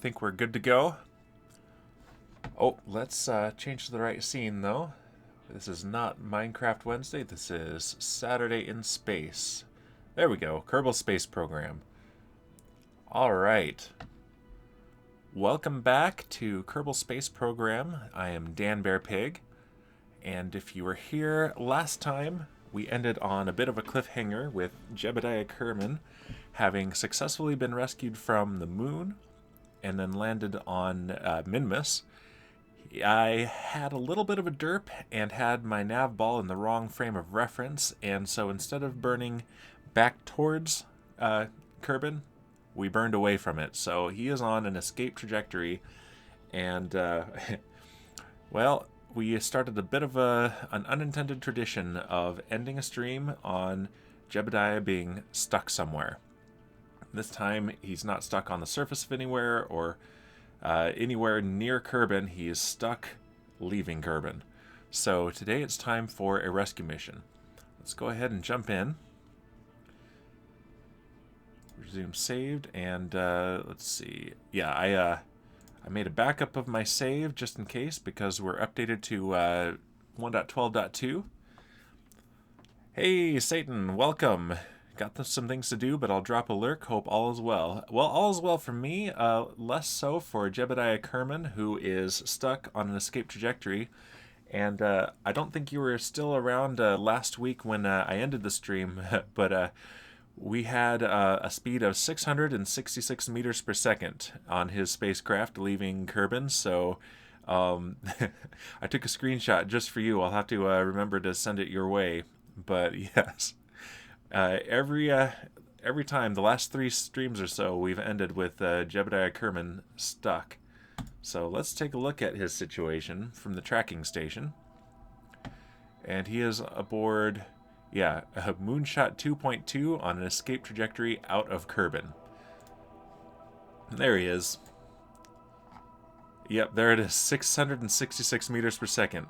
think we're good to go. Oh, let's change to the right scene, though. This is not Minecraft Wednesday. This is Saturday in Space. There we go. Kerbal Space Program. All right. Welcome back to Kerbal Space Program. I am Dan Bear Pig. And if you were here last time, we ended on a bit of a cliffhanger with Jebediah Kerbin having successfully been rescued from the moon and then landed on Minmus. I had a little bit of a derp and had my nav ball in the wrong frame of reference, and so instead of burning back towards Kerbin, we burned away from it. So he is on an escape trajectory, and well, we started a bit of an unintended tradition of ending a stream on Jebediah being stuck somewhere. This time, he's not stuck on the surface of anywhere or anywhere near Kerbin. He is stuck leaving Kerbin. So today it's time for a rescue mission. Let's go ahead and jump in. Resume saved, and let's see. Yeah, I made a backup of my save just in case because we're updated to 1.12.2. Hey, Satan, welcome. Got some things to do, but I'll drop a lurk. Hope all is well. Well, all is well for me. Less so for Jebediah Kerbin, who is stuck on an escape trajectory. And I don't think you were still around last week when I ended the stream, but we had a speed of 666 meters per second on his spacecraft leaving Kerbin. So I took a screenshot just for you. I'll have to remember to send it your way. But yes. Every time, the last 3 streams or so, we've ended with Jebediah Kerbin stuck. So let's take a look at his situation from the tracking station. And he is aboard, a Moonshot 2.2 on an escape trajectory out of Kerbin. There he is. Yep, there it is, 666 meters per second.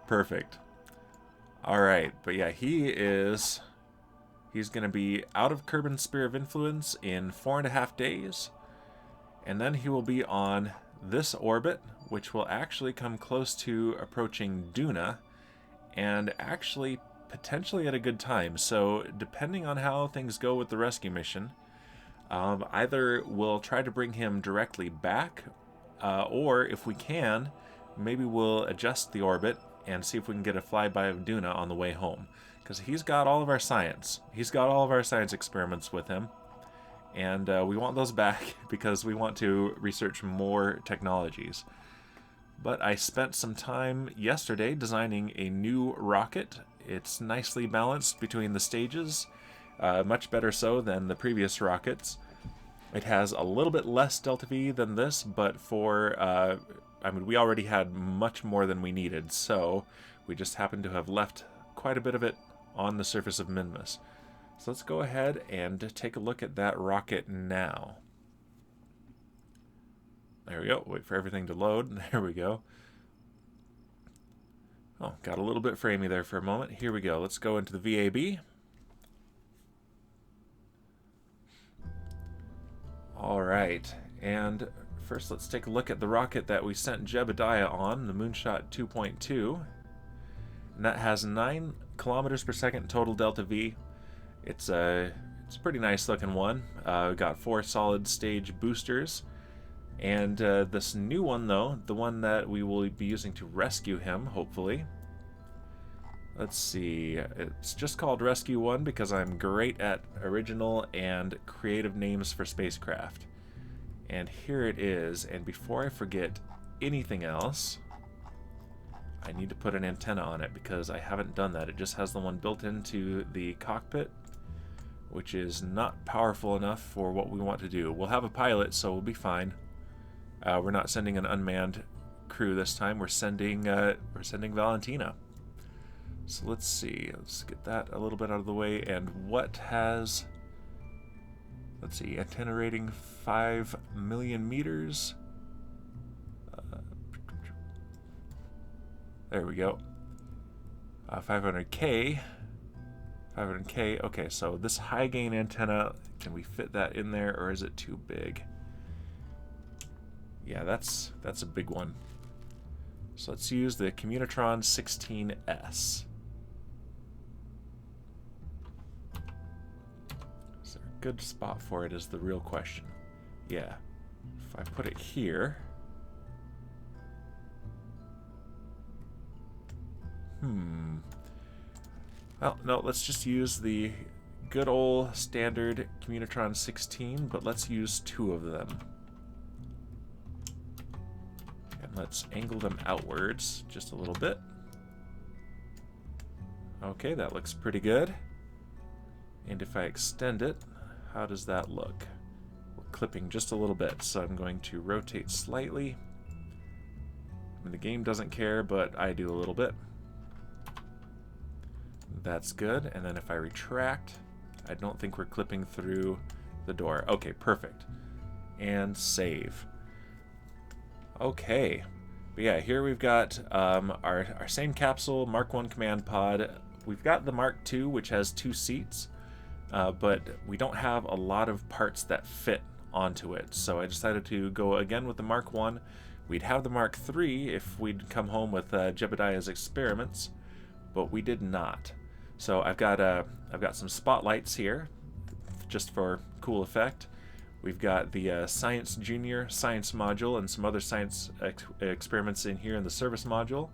Perfect. Alright, but yeah, he's going to be out of Kerbin's Sphere of Influence in 4.5 days, and then he will be on this orbit, which will actually come close to approaching Duna, and actually potentially at a good time. So depending on how things go with the rescue mission, either we'll try to bring him directly back, or if we can, maybe we'll adjust the orbit and see if we can get a flyby of Duna on the way home. Because he's got all of our science. He's got all of our science experiments with him. And we want those back because we want to research more technologies. But I spent some time yesterday designing a new rocket. It's nicely balanced between the stages. Much better so than the previous rockets. It has a little bit less Delta V than this, but for... we already had much more than we needed, so we just happened to have left quite a bit of it on the surface of Minmus. So let's go ahead and take a look at that rocket now. There we go. Wait for everything to load. There we go. Oh, got a little bit framey there for a moment. Here we go. Let's go into the VAB. All right, and first, let's take a look at the rocket that we sent Jebediah on, the Moonshot 2.2. And that has 9 kilometers per second total Delta V. It's a pretty nice looking one. We got 4 solid stage boosters. And this new one, though, the one that we will be using to rescue him, hopefully. Let's see. It's just called Rescue 1 because I'm great at original and creative names for spacecraft. And here it is, and before I forget anything else, I need to put an antenna on it because I haven't done that. It just has the one built into the cockpit, which is not powerful enough for what we want to do. We'll have a pilot, so we'll be fine. We're not sending an unmanned crew this time. We're sending Valentina. So let's see. Let's get that a little bit out of the way. And what has... Let's see, antenna rating 5 million meters. There we go. 500K. 500K. Okay, so this high gain antenna, can we fit that in there, or is it too big? Yeah, that's a big one. So let's use the Communitron 16S. Is there a good spot for it is the real question. Yeah. If I put it here... Well, no, let's just use the good old standard Communitron 16, but let's use 2 of them. And let's angle them outwards just a little bit. Okay, that looks pretty good. And if I extend it, how does that look? We're clipping just a little bit, so I'm going to rotate slightly. And the game doesn't care, but I do a little bit. That's good. And then if I retract, I don't think we're clipping through the door. Okay, perfect. And save. Okay. But yeah, here we've got our same capsule, Mark 1 command pod. We've got the Mark 2, which has 2 seats, but we don't have a lot of parts that fit onto it. So I decided to go again with the Mark 1. We'd have the Mark 3 if we'd come home with Jebediah's experiments, but we did not. So I've got some spotlights here, just for cool effect. We've got the Science Junior Science module and some other science experiments in here in the service module.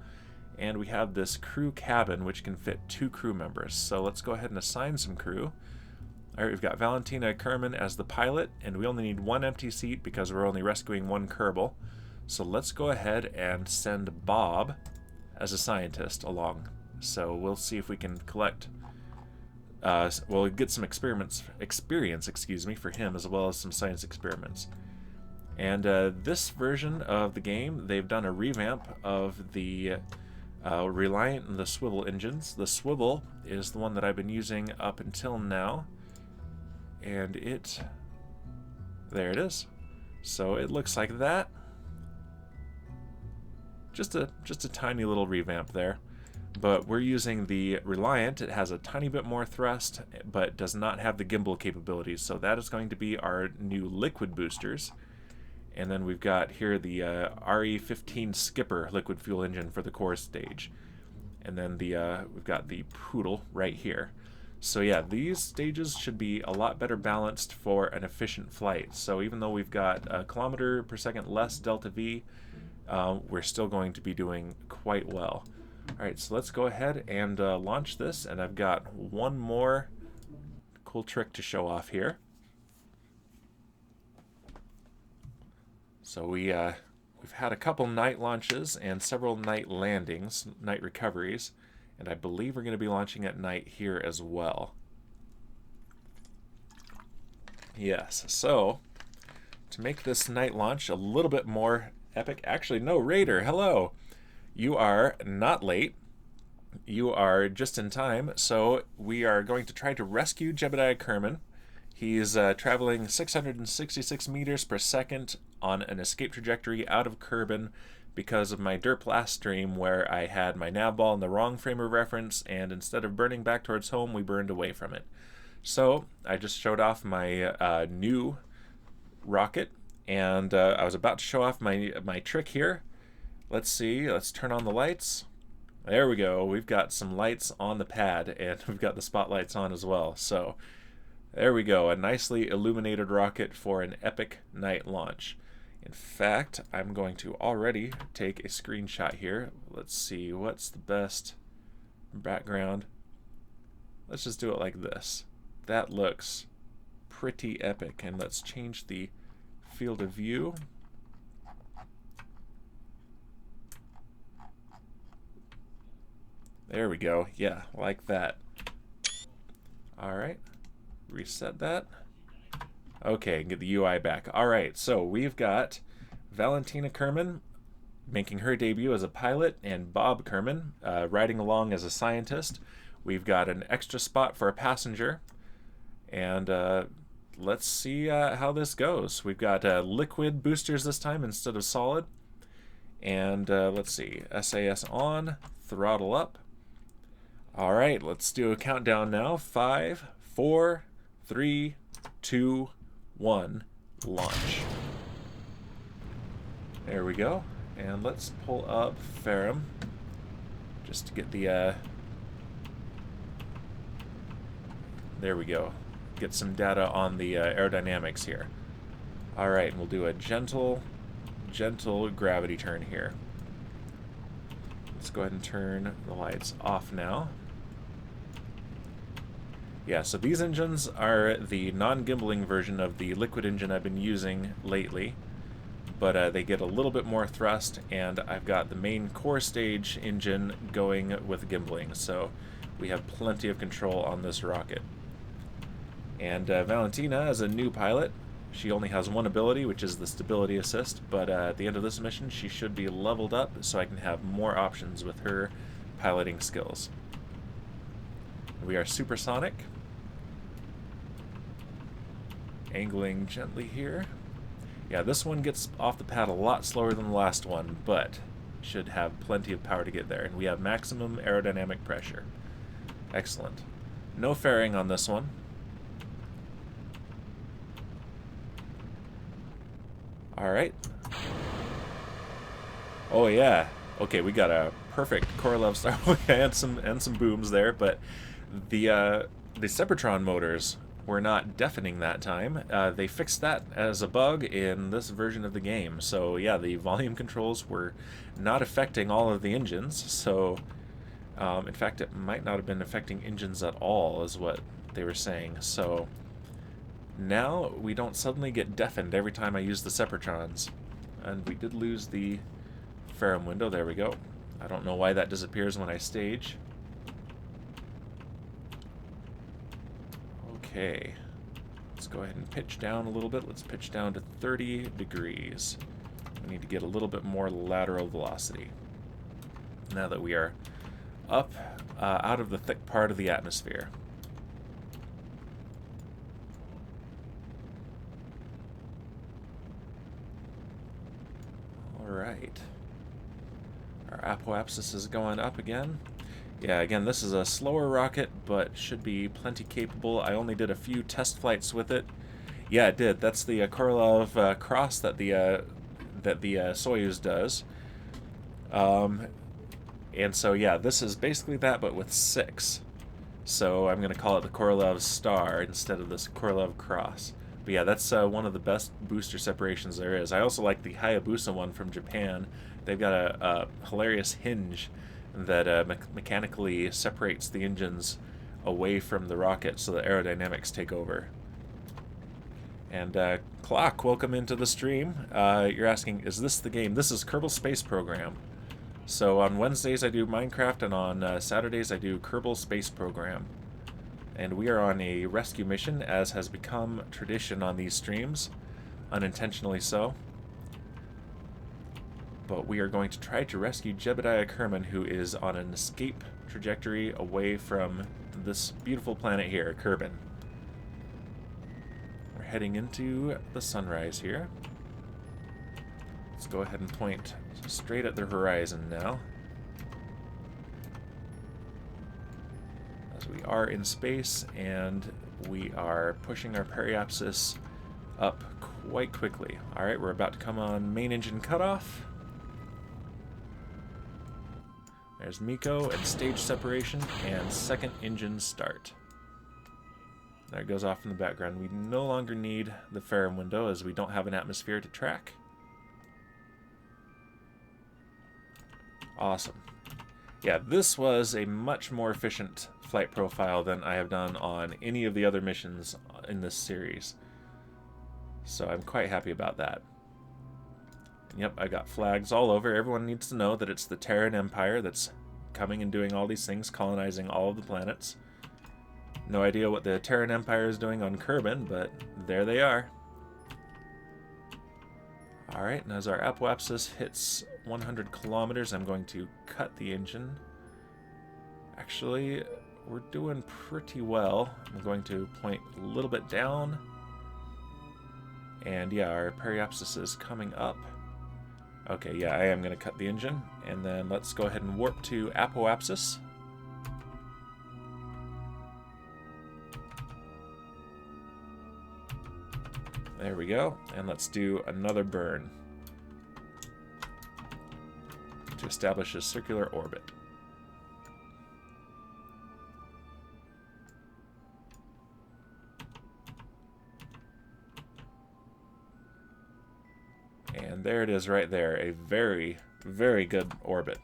And we have this crew cabin, which can fit 2 crew members. So let's go ahead and assign some crew. All right, we've got Valentina Kerbin as the pilot, and we only need 1 empty seat because we're only rescuing 1 Kerbal. So let's go ahead and send Bob as a scientist along. So we'll see if we can collect, we'll get some experience, for him, as well as some science experiments. And this version of the game, they've done a revamp of the Reliant and the Swivel engines. The Swivel is the one that I've been using up until now, and there it is. So it looks like that. Just a tiny little revamp there. But we're using the Reliant. It has a tiny bit more thrust, but does not have the gimbal capabilities. So that is going to be our new liquid boosters. And then we've got here the RE15 Skipper liquid fuel engine for the core stage. And then we've got the Poodle right here. So yeah, these stages should be a lot better balanced for an efficient flight. So even though we've got a kilometer per second less delta V, we're still going to be doing quite well. Alright, so let's go ahead and launch this, and I've got one more cool trick to show off here. So we've had a couple night launches and several night landings, night recoveries, and I believe we're going to be launching at night here as well. Yes, so to make this night launch a little bit more epic, actually no, Raider, hello! You are not late. You are just in time. So we are going to try to rescue Jebediah Kerbin. He's traveling 666 meters per second on an escape trajectory out of Kerbin because of my derp last stream where I had my nav ball in the wrong frame of reference, and instead of burning back towards home, we burned away from it. So I just showed off my new rocket, and I was about to show off my trick here. Let's see, let's turn on the lights. There we go, we've got some lights on the pad, and we've got the spotlights on as well. So there we go, a nicely illuminated rocket for an epic night launch. In fact, I'm going to already take a screenshot here. Let's see, what's the best background? Let's just do it like this. That looks pretty epic, and let's change the field of view. There we go. Yeah, like that. Alright. Reset that. Okay, get the UI back. Alright, so we've got Valentina Kerbin making her debut as a pilot, and Bob Kerbin riding along as a scientist. We've got an extra spot for a passenger. And let's see how this goes. We've got liquid boosters this time instead of solid. And let's see. SAS on, throttle up. All right, let's do a countdown now. 5, 4, 3, 2, 1, launch. There we go. And let's pull up Ferram just to get the there we go. Get some data on the aerodynamics here. All right, and we'll do a gentle gravity turn here. Let's go ahead and turn the lights off now. Yeah, so these engines are the non-gimbling version of the liquid engine I've been using lately, but they get a little bit more thrust, and I've got the main core stage engine going with gimbling, so we have plenty of control on this rocket. And Valentina is a new pilot. She only has one ability, which is the stability assist, but at the end of this mission she should be leveled up so I can have more options with her piloting skills. We are supersonic. Angling gently here. Yeah, this one gets off the pad a lot slower than the last one, but should have plenty of power to get there. And we have maximum aerodynamic pressure. Excellent. No fairing on this one. Alright. Oh yeah. Okay, we got a perfect Korolev star and some booms there, but the Sepratron motors were not deafening that time. They fixed that as a bug in this version of the game. So yeah, the volume controls were not affecting all of the engines. So in fact, it might not have been affecting engines at all, is what they were saying. So now we don't suddenly get deafened every time I use the Sepratrons. And we did lose the Ferram window. There we go. I don't know why that disappears when I stage. Okay, let's go ahead and pitch down a little bit. Let's pitch down to 30 degrees. We need to get a little bit more lateral velocity now that we are up out of the thick part of the atmosphere. Alright. Our apoapsis is going up again. Yeah, again, this is a slower rocket, but should be plenty capable. I only did a few test flights with it. Yeah, it did. That's the Korolev cross that the Soyuz does. And so, yeah, this is basically that, but with 6. So I'm going to call it the Korolev star instead of this Korolev cross. But yeah, that's one of the best booster separations there is. I also like the Hayabusa one from Japan. They've got a hilarious hinge that mechanically separates the engines away from the rocket so the aerodynamics take over. And Clock, welcome into the stream. You're asking, is this the game? This is Kerbal Space Program. So on Wednesdays I do Minecraft, and on Saturdays I do Kerbal Space Program. And we are on a rescue mission, as has become tradition on these streams, unintentionally so. But we are going to try to rescue Jebediah Kerbin, who is on an escape trajectory away from this beautiful planet here, Kerbin. We're heading into the sunrise here. Let's go ahead and point straight at the horizon now, as we are in space and we are pushing our periapsis up quite quickly. Alright, we're about to come on main engine cutoff. There's Miko and stage separation and second engine start. There it goes off in the background. We no longer need the Ferram window as we don't have an atmosphere to track. Awesome. Yeah, this was a much more efficient flight profile than I have done on any of the other missions in this series. So I'm quite happy about that. Yep, I got flags all over. Everyone needs to know that it's the Terran Empire that's coming and doing all these things, colonizing all of the planets. No idea what the Terran Empire is doing on Kerbin, but there they are. Alright, and as our apoapsis hits 100 kilometers, I'm going to cut the engine. Actually, we're doing pretty well. I'm going to point a little bit down. And yeah, our periapsis is coming up. Okay, yeah, I am going to cut the engine, and then let's go ahead and warp to apoapsis. There we go. And let's do another burn to establish a circular orbit. And there it is right there. A very, very good orbit.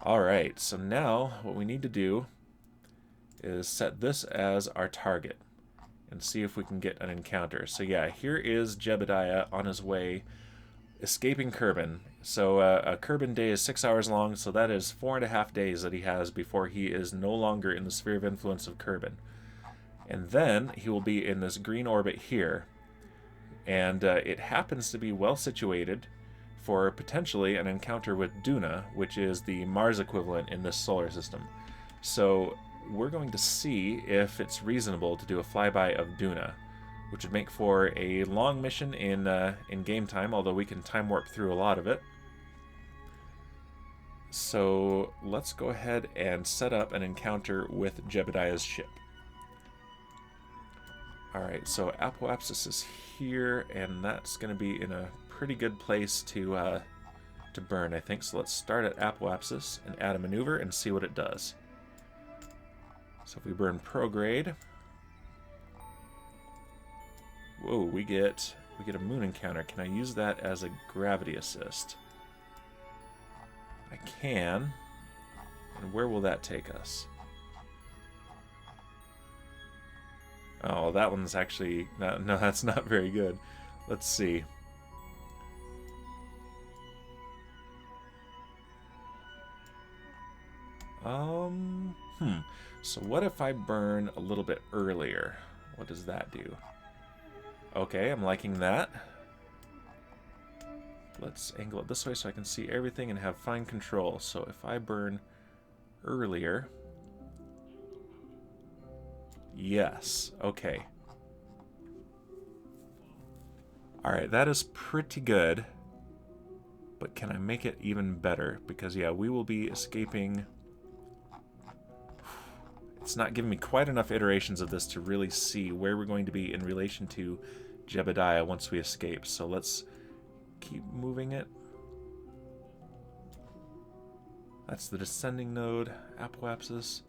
Alright, so now what we need to do is set this as our target and see if we can get an encounter. So yeah, here is Jebediah on his way escaping Kerbin. So a Kerbin day is 6 hours long, so that is 4.5 days that he has before he is no longer in the sphere of influence of Kerbin. And then he will be in this green orbit here. And it happens to be well situated for potentially an encounter with Duna, which is the Mars equivalent in this solar system. So we're going to see if it's reasonable to do a flyby of Duna, which would make for a long mission in game time, although we can time warp through a lot of it. So let's go ahead and set up an encounter with Jebediah's ship. Alright, so Apoapsis is here, and that's going to be in a pretty good place to burn, I think. So let's start at Apoapsis and add a maneuver and see what it does. So if we burn prograde, whoa, we get a moon encounter. Can I use that as a gravity assist? I can. And where will that take us? Oh, that one's actually... No, that's not very good. Let's see. So what if I burn a little bit earlier? What does that do? Okay, I'm liking that. Let's angle it this way so I can see everything and have fine control. So if I burn earlier... Yes, okay. Alright, that is pretty good. But can I make it even better? Because, yeah, we will be escaping... It's not giving me quite enough iterations of this to really see where we're going to be in relation to Jebediah once we escape. So let's keep moving it. That's the descending node, Apoapsis.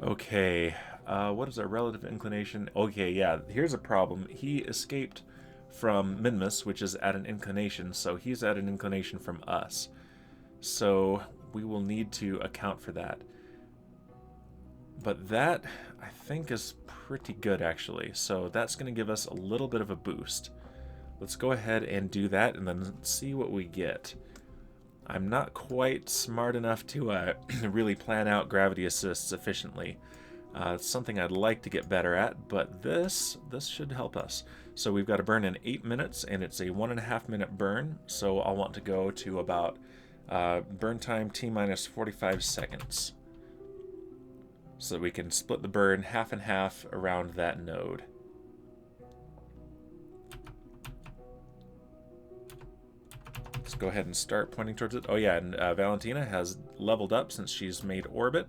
Okay, what is our relative inclination? Okay, yeah, here's a problem. He escaped from Minmus, which is at an inclination, so he's at an inclination from us. So we will need to account for that. But that, I think, is pretty good, actually. So that's going to give us a little bit of a boost. Let's go ahead and do that and then see what we get. I'm not quite smart enough to really plan out gravity assists efficiently. It's something I'd like to get better at, but this should help us. So we've got to burn in 8 minutes, and it's a 1.5 minute burn. So I'll want to go to about burn time T-minus 45 seconds. So that we can split the burn half and half around that node. Let's go ahead and start pointing towards it. Oh yeah, and Valentina has leveled up since she's made orbit.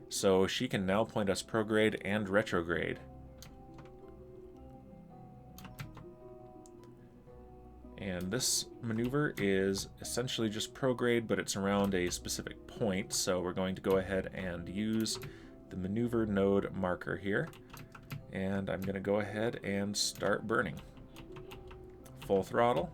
So she can now point us prograde and retrograde. And this maneuver is essentially just prograde, but it's around a specific point. So we're going to go ahead and use the maneuver node marker here. And I'm going to go ahead and start burning. Full throttle.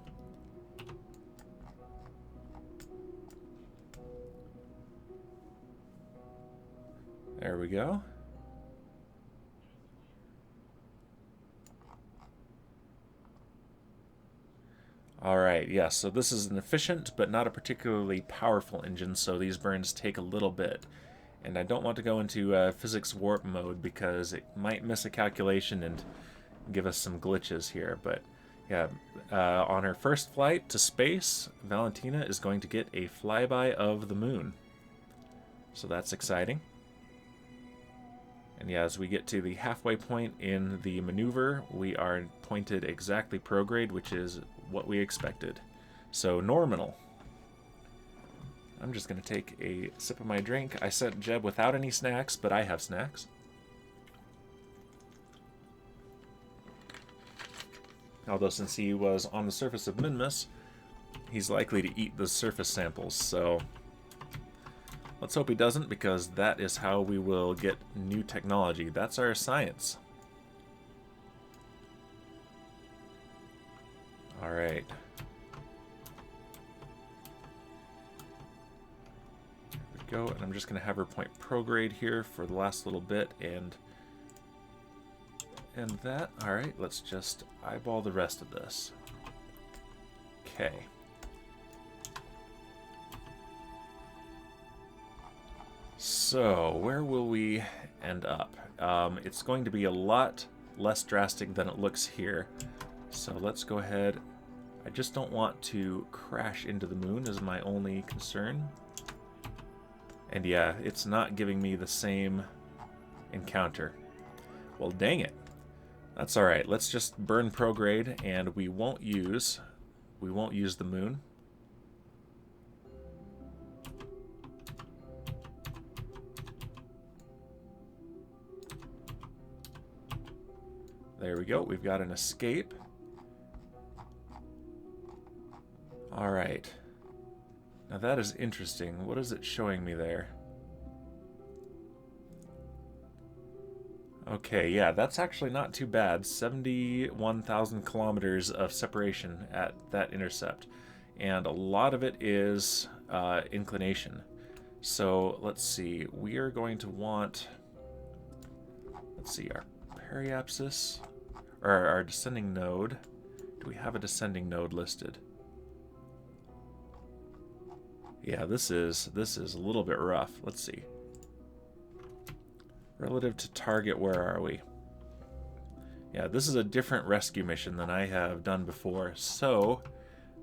There we go. Alright, yeah, so this is an efficient but not a particularly powerful engine, so these burns take a little bit. And I don't want to go into physics warp mode because it might miss a calculation and give us some glitches here. But yeah, on her first flight to space, Valentina is going to get a flyby of the moon. So that's exciting. And yeah, as we get to the halfway point in the maneuver, we are pointed exactly prograde, which is what we expected. So nominal. I'm just going to take a sip of my drink. I sent Jeb without any snacks, but I have snacks. Although since he was on the surface of Minmus, he's likely to eat the surface samples, so let's hope he doesn't, because that is how we will get new technology. That's our science. Alright. There we go, and I'm just going to have her point prograde here for the last little bit, and that. Alright, let's just eyeball the rest of this. Okay. So, where will we end up? It's going to be a lot less drastic than it looks here. So let's go ahead. I just don't want to crash into the moon is my only concern. And yeah, it's not giving me the same encounter. Well, dang it. That's alright. Let's just burn prograde, and we won't use the moon. There we go. We've got an escape. Alright. Now that is interesting. What is it showing me there? Okay, yeah, that's actually not too bad. 71,000 kilometers of separation at that intercept. And a lot of it is inclination. So let's see. We are going to want... Let's see, our periapsis, or our descending node. Do we have a descending node listed? Yeah, this is a little bit rough. Let's see. Relative to target, where are we? Yeah, this is a different rescue mission than I have done before, so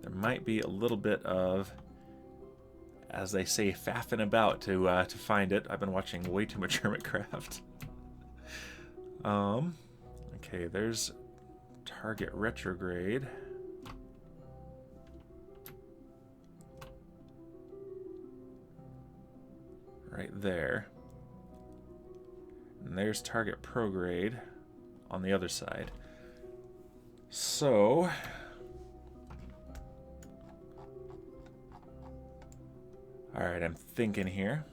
there might be a little bit of, as they say, faffing about to find it. I've been watching way too much Hermitcraft. Okay, there's target retrograde. Right there. And there's target prograde on the other side. So... Alright, I'm thinking here.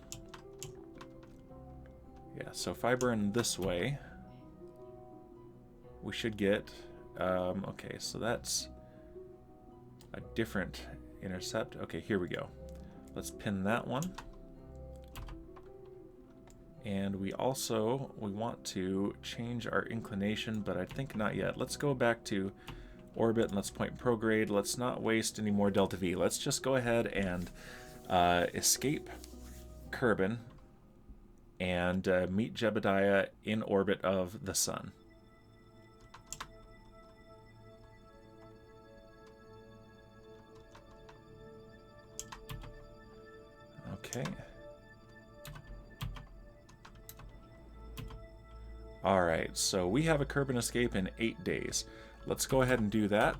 Yeah, so if I burn this way, we should get... okay, so that's a different intercept. Okay, here we go. Let's pin that one. And we want to change our inclination, but I think not yet. Let's go back to orbit and let's point prograde. Let's not waste any more delta V. Let's just go ahead and escape Kerbin and meet Jebediah in orbit of the sun. Okay. Alright, so we have a Kerbin escape in 8 days. Let's go ahead and do that.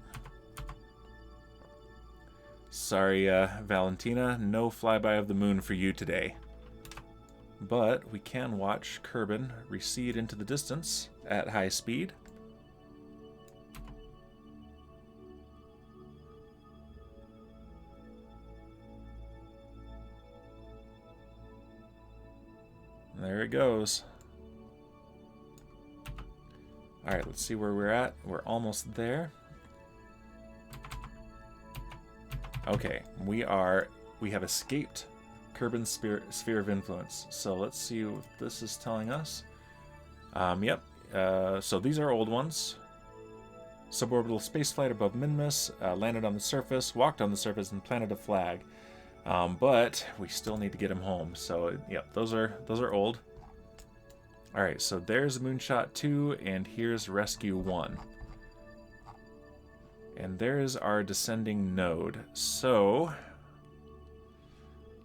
Sorry, Valentina, no flyby of the moon for you today. But we can watch Kerbin recede into the distance at high speed. There it goes. Alright, let's see where we're at. We're almost there. Okay, we have escaped Kerbin's sphere of influence. So let's see what this is telling us. Yep. So these are old ones. Suborbital spaceflight above Minmus, landed on the surface, walked on the surface, and planted a flag. But we still need to get him home. So yep, those are old. Alright, so there's Moonshot 2, and here's Rescue 1. And there's our descending node. So,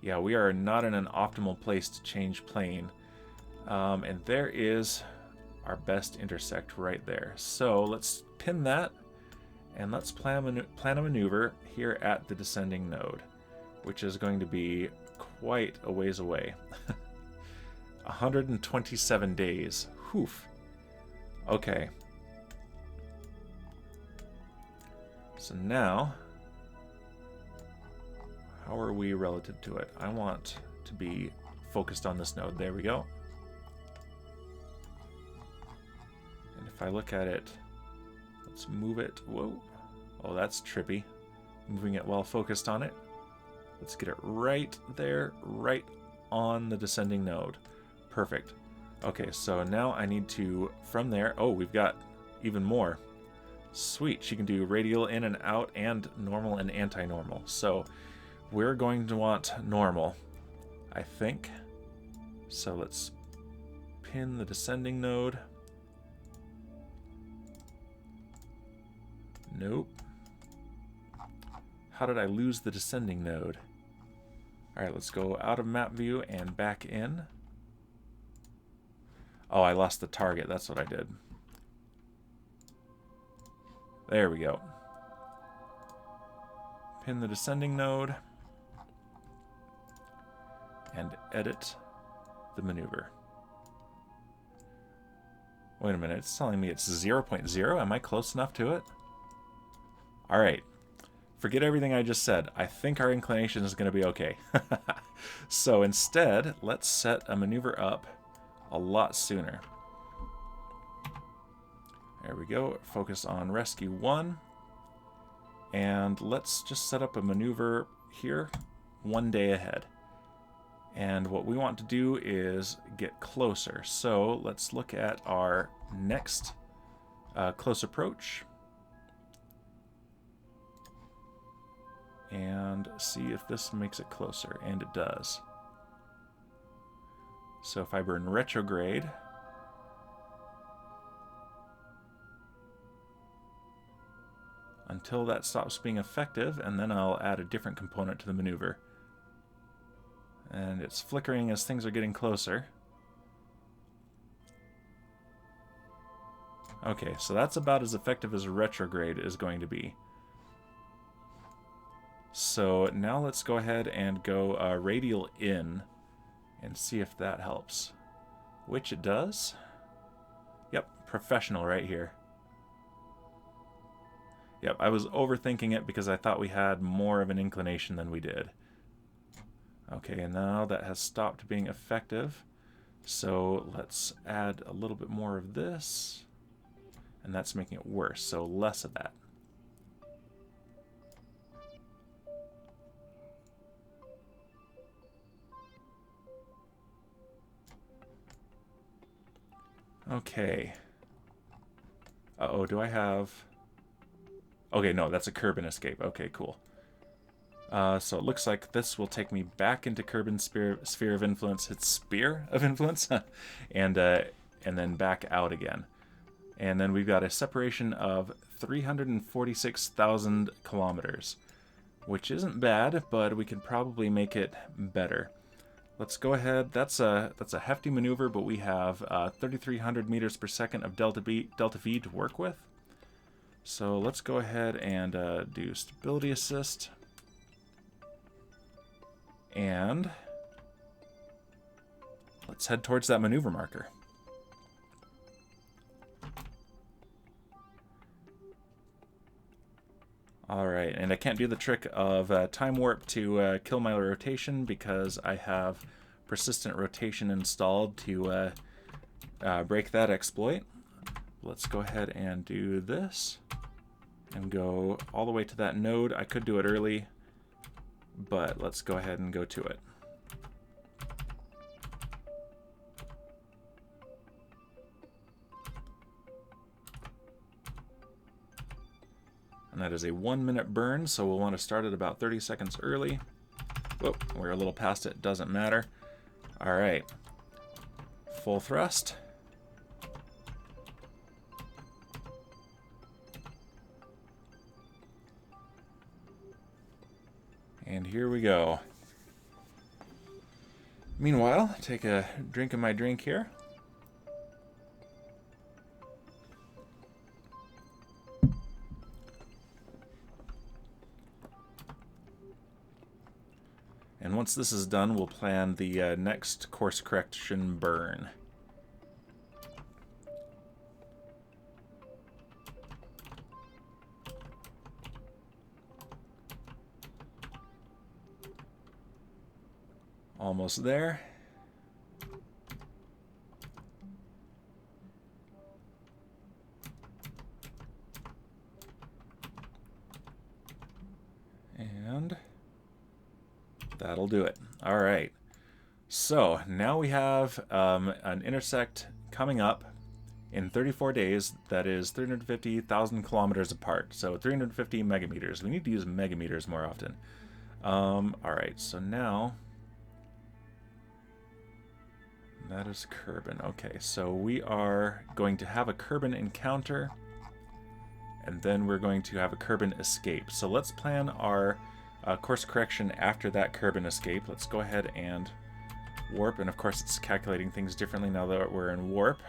yeah, we are not in an optimal place to change plane. And there is our best intersect right there. So let's pin that, and let's plan a maneuver here at the descending node, which is going to be quite a ways away. 127 days. Whew. Okay. So now, how are we relative to it? I want to be focused on this node. There we go. And if I look at it, let's move it. Whoa. Oh, that's trippy. Moving it while focused on it. Let's get it right there, right on the descending node. Perfect. Okay, so now I need to, from there, oh, we've got even more. Sweet, she can do radial in and out and normal and anti-normal. So we're going to want normal, I think. So let's pin the descending node. Nope. How did I lose the descending node? Alright, let's go out of map view and back in. Oh, I lost the target. That's what I did. There we go. Pin the descending node. And edit the maneuver. Wait a minute. It's telling me it's 0.0. Am I close enough to it? Alright. Forget everything I just said. I think our inclination is going to be okay. So instead, let's set a maneuver up a lot sooner. There we go. Focus on Rescue 1. And let's just set up a maneuver here 1 day ahead. And what we want to do is get closer. So let's look at our next close approach. And see if this makes it closer. And it does. So if I burn retrograde, until that stops being effective, and then I'll add a different component to the maneuver. And it's flickering as things are getting closer. Okay, so that's about as effective as retrograde is going to be. So now let's go ahead and go radial in and see if that helps. Which it does. Yep, professional right here. Yep, I was overthinking it because I thought we had more of an inclination than we did. Okay, and now that has stopped being effective. So let's add a little bit more of this. And that's making it worse, so less of that. Okay. Uh-oh, do I have... Okay, no, that's a Kerbin escape. Okay, cool. So it looks like this will take me back into Kerbin's sphere of influence, its spear of influence, and then back out again. And then we've got a separation of 346,000 kilometers, which isn't bad, but we could probably make it better. Let's go ahead. That's a hefty maneuver, but we have 3,300 meters per second of delta V to work with. So let's go ahead and do stability assist. And let's head towards that maneuver marker. Alright, and I can't do the trick of time warp to kill my rotation because I have persistent rotation installed to break that exploit. Let's go ahead and do this and go all the way to that node. I could do it early, but let's go ahead and go to it. And that is a 1 minute burn, so we'll want to start it about 30 seconds early. Whoop, we're a little past it, doesn't matter. Alright. Full thrust. And here we go. Meanwhile, take a drink of my drink here. And once this is done, we'll plan the next course correction burn. Almost there. And that'll do it. All right. So now we have an intersect coming up in 34 days that is 350,000 kilometers apart. So 350 megameters. We need to use megameters more often. All right. So now that is Kerbin. Okay. So we are going to have a Kerbin encounter. And then we're going to have a Kerbin escape. So let's plan our course correction after that Kerbin escape. Let's go ahead and warp. And of course it's calculating things differently now that we're in warp.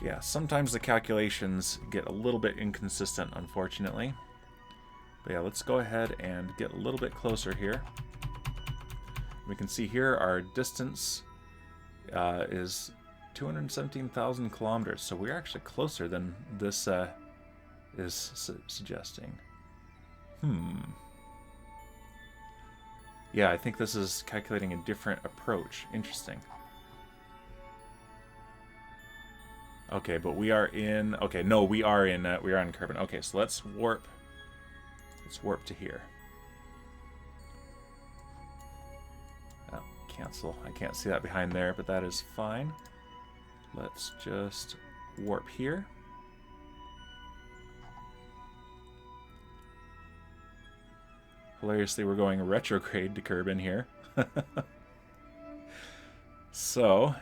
Yeah, sometimes the calculations get a little bit inconsistent, unfortunately. But yeah, let's go ahead and get a little bit closer here. We can see here our distance is 217,000 kilometers, so we're actually closer than this is suggesting. Yeah, I think this is calculating a different approach. Interesting. Okay, but we are in... Okay, no, we are in Kerbin. Okay, so let's warp. Let's warp to here. Oh, cancel. I can't see that behind there, but that is fine. Let's just warp here. Hilariously, we're going retrograde to Kerbin here. So,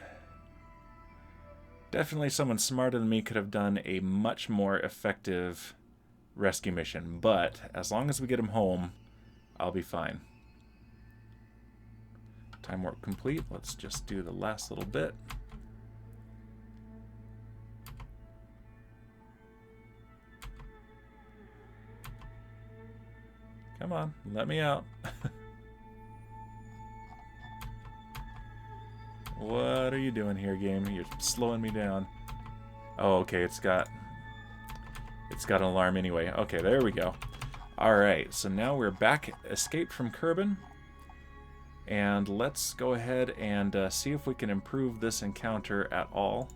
definitely someone smarter than me could have done a much more effective rescue mission. But as long as we get him home, I'll be fine. Time warp complete. Let's just do the last little bit. Come on, let me out. What are you doing here, game? You're slowing me down. Oh, okay, it's got an alarm anyway. Okay, there we go. Alright, so now we're back, escaped from Kerbin. And let's go ahead and see if we can improve this encounter at all.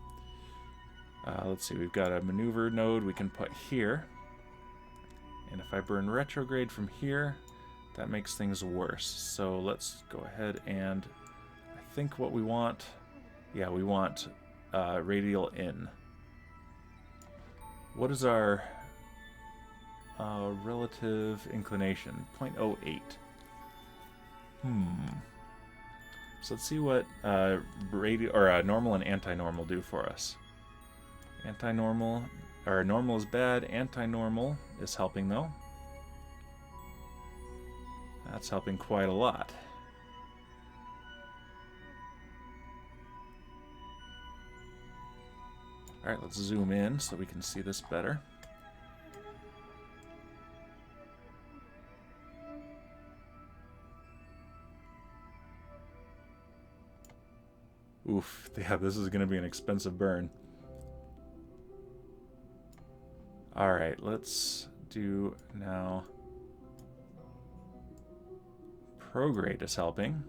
Let's see, we've got a maneuver node we can put here. And if I burn retrograde from here, that makes things worse. So let's go ahead and I think what we want, yeah, we want radial in. What is our relative inclination? 0.08. So let's see what normal and anti-normal do for us. Anti-normal, or normal is bad, anti-normal is helping though. That's helping quite a lot. Alright, let's zoom in so we can see this better. Oof, yeah, this is going to be an expensive burn. Alright, let's do now... Prograde is helping.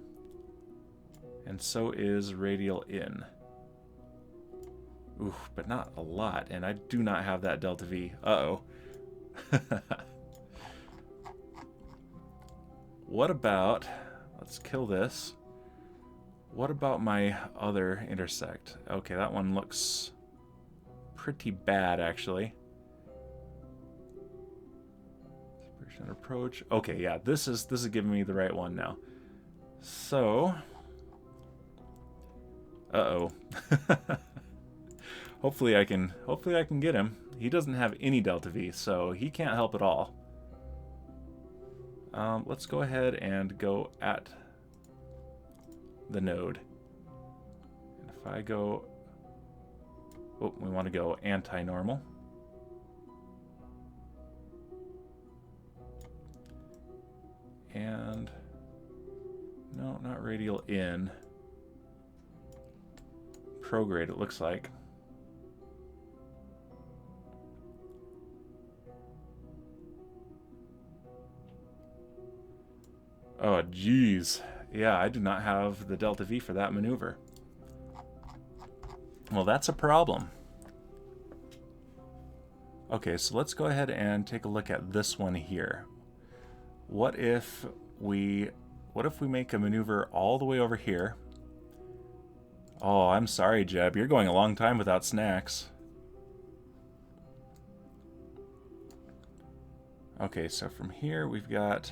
And so is radial in. Oof, but not a lot, and I do not have that delta V. Uh-oh. What about... Let's kill this. What about my other intersect? Okay, that one looks pretty bad, actually. Separation approach. Okay, yeah, this is giving me the right one now. So, uh-oh. Hopefully I can get him. He doesn't have any delta V, so he can't help at all. Let's go ahead and go at the node. And if I go... Oh, we want to go anti-normal. And... No, not radial in. Prograde, it looks like. Oh, geez. Yeah, I do not have the delta V for that maneuver. Well, that's a problem. Okay, so let's go ahead and take a look at this one here. What if we make a maneuver all the way over here? Oh, I'm sorry, Jeb. You're going a long time without snacks. Okay, so from here we've got...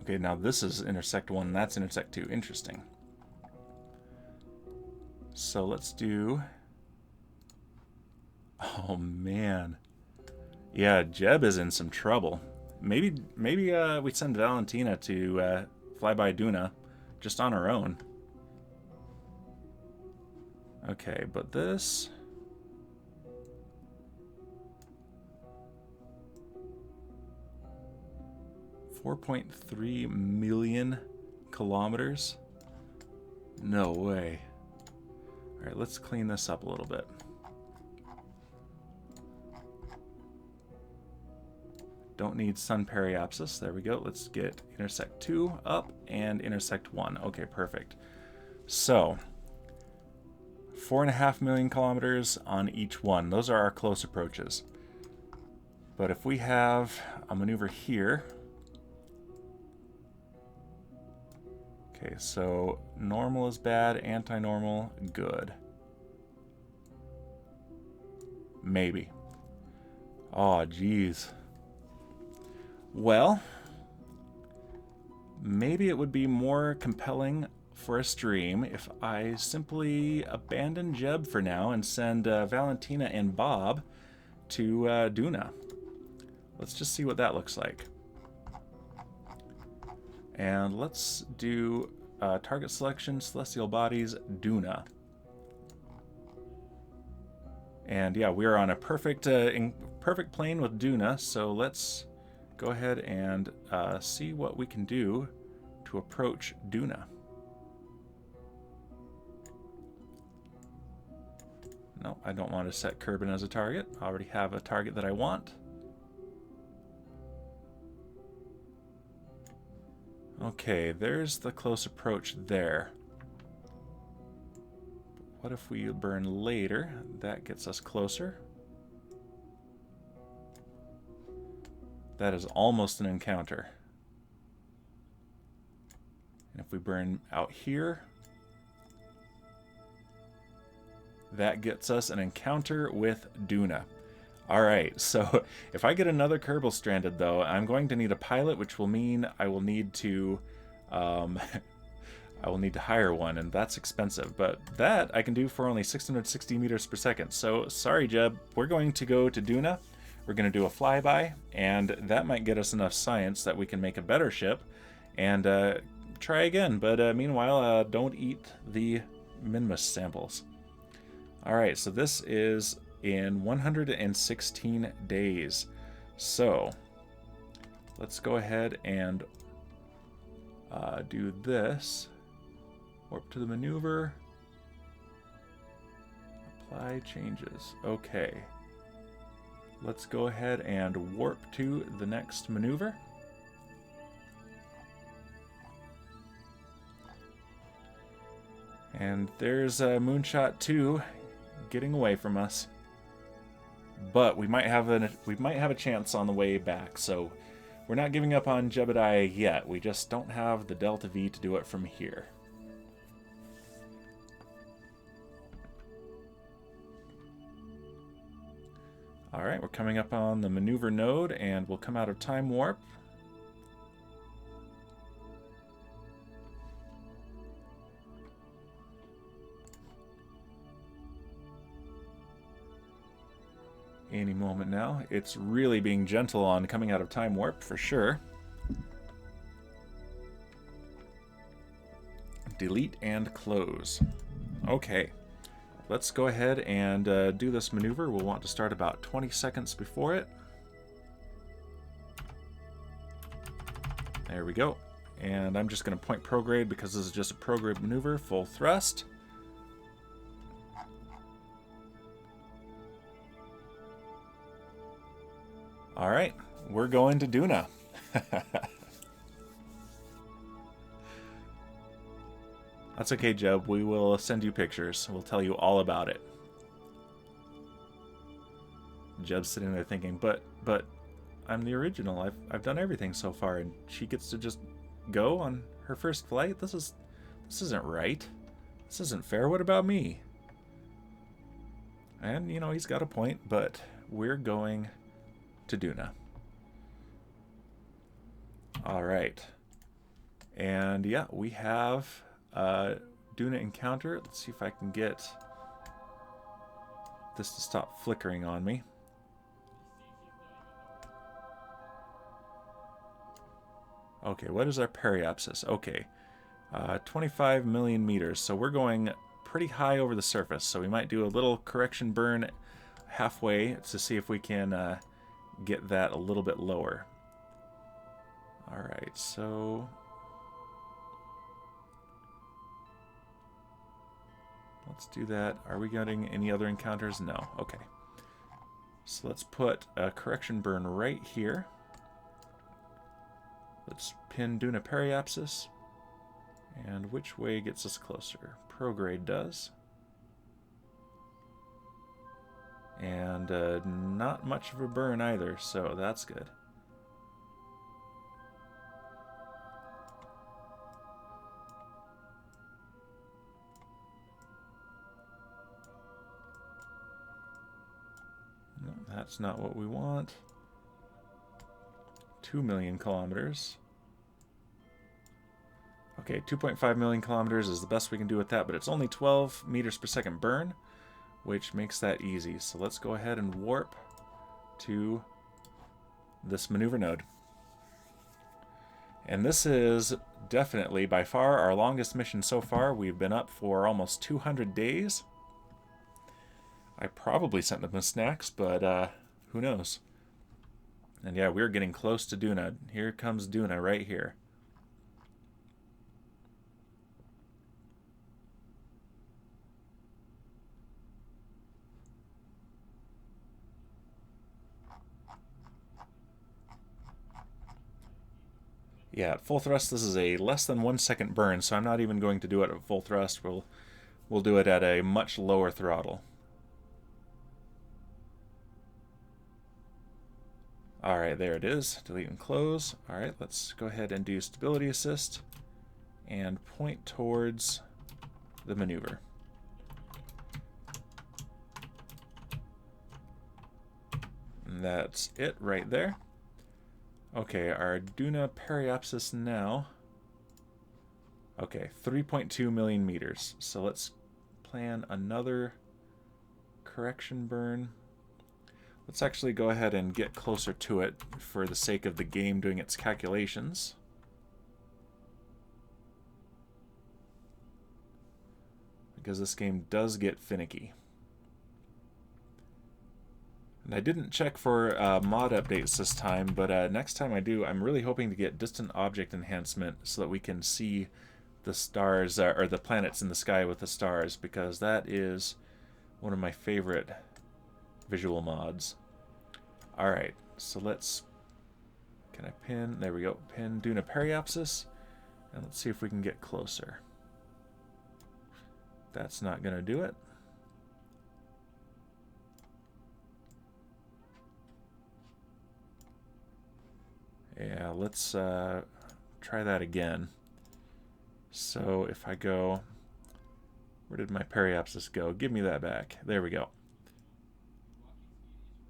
Okay, now this is intersect 1, that's intersect 2. Interesting. So let's do... Oh, man. Yeah, Jeb is in some trouble. Maybe we send Valentina to fly by Duna just on her own. Okay, but this... $4.3 million kilometers? No way. All right, let's clean this up a little bit. Don't need sun periapsis. There we go. Let's get intersect 2 up and intersect 1. Okay, perfect. So, 4.5 million kilometers on each one. Those are our close approaches. But if we have a maneuver here... Okay, so normal is bad, anti-normal, good. Maybe. Oh, geez. Well, maybe it would be more compelling for a stream if I simply abandon Jeb for now and send Valentina and Bob to Duna. Let's just see what that looks like. And let's do target selection, celestial bodies, Duna. And yeah, we're on a perfect plane with Duna, so let's go ahead and see what we can do to approach Duna. No, I don't want to set Kerbin as a target. I already have a target that I want. Okay, there's the close approach there. What if we burn later? That gets us closer. That is almost an encounter. And if we burn out here, that gets us an encounter with Duna. Alright, so if I get another Kerbal stranded though, I'm going to need a pilot, which will mean I will need to hire one, and that's expensive. But that I can do for only 660 meters per second. So sorry, Jeb, we're going to go to Duna. We're going to do a flyby, and that might get us enough science that we can make a better ship and try again. But meanwhile, don't eat the Minmus samples. Alright, so this is in 116 days. So let's go ahead and do this. Warp to the maneuver. Apply changes. Okay. Let's go ahead and warp to the next maneuver. And there's Moonshot 2 getting away from us. But we might have a chance on the way back, so we're not giving up on Jebediah yet. We just don't have the Delta V to do it from here. Alright, we're coming up on the maneuver node, and we'll come out of time warp. Any moment now. It's really being gentle on coming out of time warp, for sure. Delete and close. Okay. Let's go ahead and do this maneuver. We'll want to start about 20 seconds before it. There we go. And I'm just going to point prograde because this is just a prograde maneuver, full thrust. Alright, we're going to Duna. That's okay, Jeb. We will send you pictures. We'll tell you all about it. Jeb's sitting there thinking, but I'm the original. I've done everything so far, and she gets to just go on her first flight? This isn't right. This isn't fair. What about me? And, you know, he's got a point, but we're going to Duna. Alright. And, yeah, we have Duna encounter. Let's see if I can get this to stop flickering on me. Okay, what is our periapsis? Okay, 25 million meters. So we're going pretty high over the surface. So we might do a little correction burn halfway to see if we can get that a little bit lower. Alright, so let's do that. Are we getting any other encounters? No. Okay. So let's put a correction burn right here. Let's pin Duna periapsis. And which way gets us closer? Prograde does. And not much of a burn either, so that's good. No, that's not what we want. 2 million kilometers. Okay, 2.5 million kilometers is the best we can do with that, but it's only 12 meters per second burn, which makes that easy. So let's go ahead and warp to this maneuver node. And this is definitely, by far, our longest mission so far. We've been up for almost 200 days. I probably sent them snacks, but who knows? And yeah, we're getting close to Duna. Here comes Duna right here. Yeah, at full thrust, this is a less than 1 second burn, so I'm not even going to do it at full thrust. We'll do it at a much lower throttle. Alright, there it is. Delete and close. Alright, let's go ahead and do stability assist and point towards the maneuver. And that's it right there. Okay, our Duna periapsis now. Okay, 3.2 million meters. So let's plan another correction burn. Let's actually go ahead and get closer to it for the sake of the game doing its calculations. Because this game does get finicky. And I didn't check for mod updates this time, but next time I do, I'm really hoping to get distant object enhancement so that we can see the stars, or the planets in the sky with the stars, because that is one of my favorite visual mods. Alright, so let's... Can I pin? There we go. Pin Duna periapsis. And let's see if we can get closer. That's not going to do it. Yeah, let's try that again. So if I go... Where did my periapsis go? Give me that back. There we go.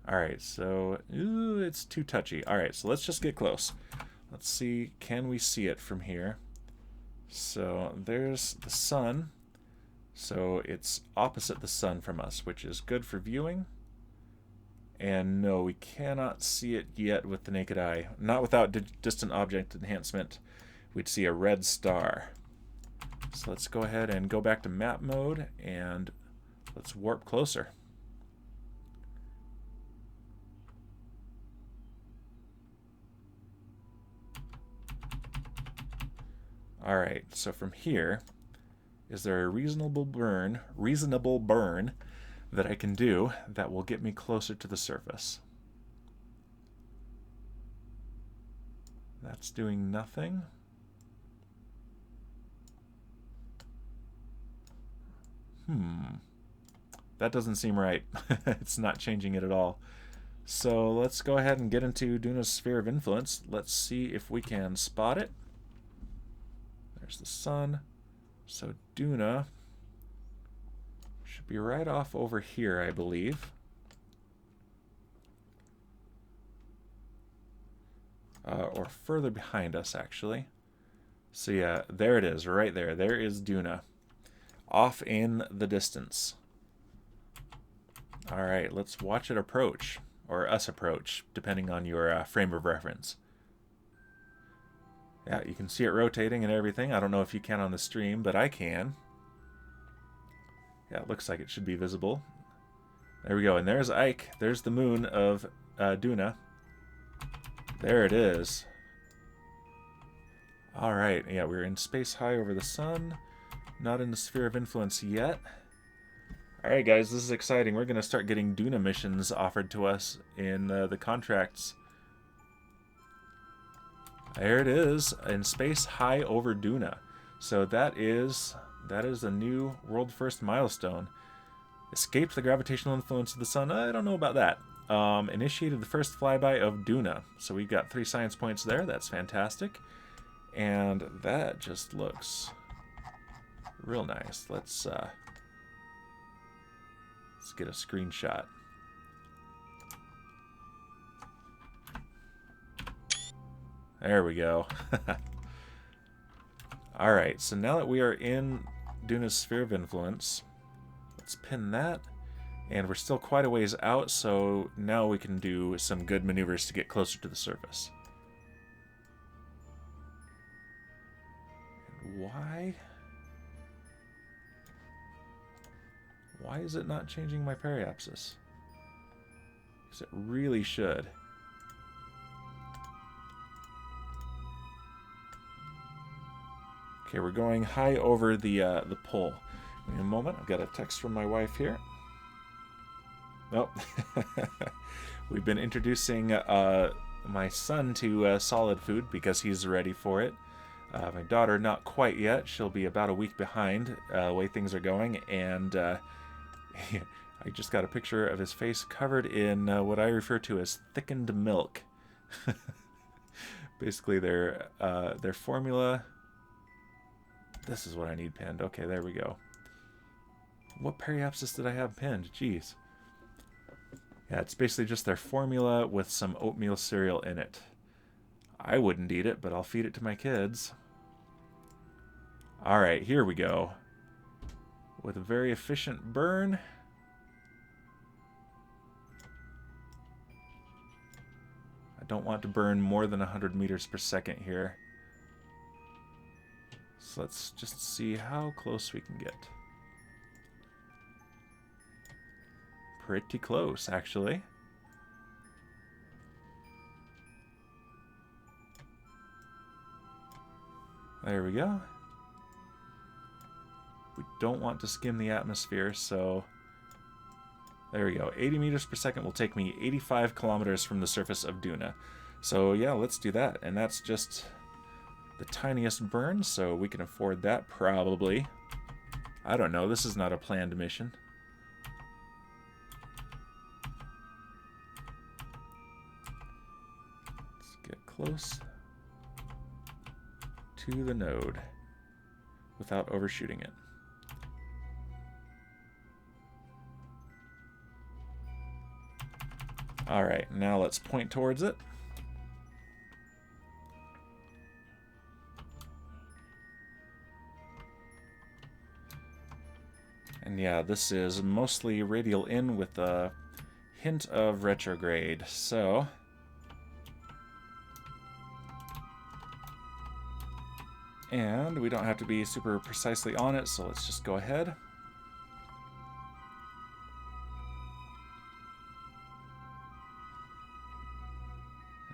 Alright, so... Ooh, it's too touchy. Alright, so let's just get close. Let's see, can we see it from here? So there's the sun. So it's opposite the sun from us, which is good for viewing. And no, we cannot see it yet with the naked eye. Not without distant object enhancement. We'd see a red star. So let's go ahead and go back to map mode and let's warp closer. Alright, so from here, is there a reasonable burn that I can do that will get me closer to the surface? That's doing nothing. That doesn't seem right. It's not changing it at all. So let's go ahead and get into Duna's sphere of influence. Let's see if we can spot it. There's the sun. So Duna should be right off over here, I believe. Or further behind us, actually. So yeah, there it is, right there. There is Duna, off in the distance. All right, let's watch it approach, or us approach, depending on your frame of reference. Yeah, you can see it rotating and everything. I don't know if you can on the stream, but I can. Yeah, it looks like it should be visible. There we go, and there's Ike. There's the moon of Duna. There it is. All right, yeah, we're in space high over the sun. Not in the sphere of influence yet. All right, guys, this is exciting. We're going to start getting Duna missions offered to us in the contracts. There it is, in space high over Duna. So that is a new world first milestone. Escaped the gravitational influence of the sun. I don't know about that. Initiated the first flyby of Duna. So we got 3 science points there. That's fantastic. And that just looks real nice. Let's get a screenshot. There we go. Alright, so now that we are in Duna's sphere of influence, let's pin that. And we're still quite a ways out, so now we can do some good maneuvers to get closer to the surface. And why? Why is it not changing my periapsis? Because it really should. Okay, we're going high over the pole. In a moment, I've got a text from my wife here. Nope. We've been introducing my son to solid food because he's ready for it. My daughter, not quite yet. She'll be about a week behind the way things are going. And I just got a picture of his face covered in what I refer to as thickened milk. Basically, their formula... This is what I need pinned. Okay, there we go. What periapsis did I have pinned? Jeez. Yeah, it's basically just their formula with some oatmeal cereal in it. I wouldn't eat it, but I'll feed it to my kids. Alright, here we go. With a very efficient burn. I don't want to burn more than 100 meters per second here. So let's just see how close we can get. Pretty close, actually. There we go. We don't want to skim the atmosphere, so... There we go. 80 meters per second will take me 85 kilometers from the surface of Duna. So yeah, let's do that. And that's just the tiniest burn, so we can afford that probably. I don't know. This is not a planned mission. Let's get close to the node without overshooting it. Alright, now let's point towards it. And yeah, this is mostly radial in with a hint of retrograde, so... And we don't have to be super precisely on it, so let's just go ahead.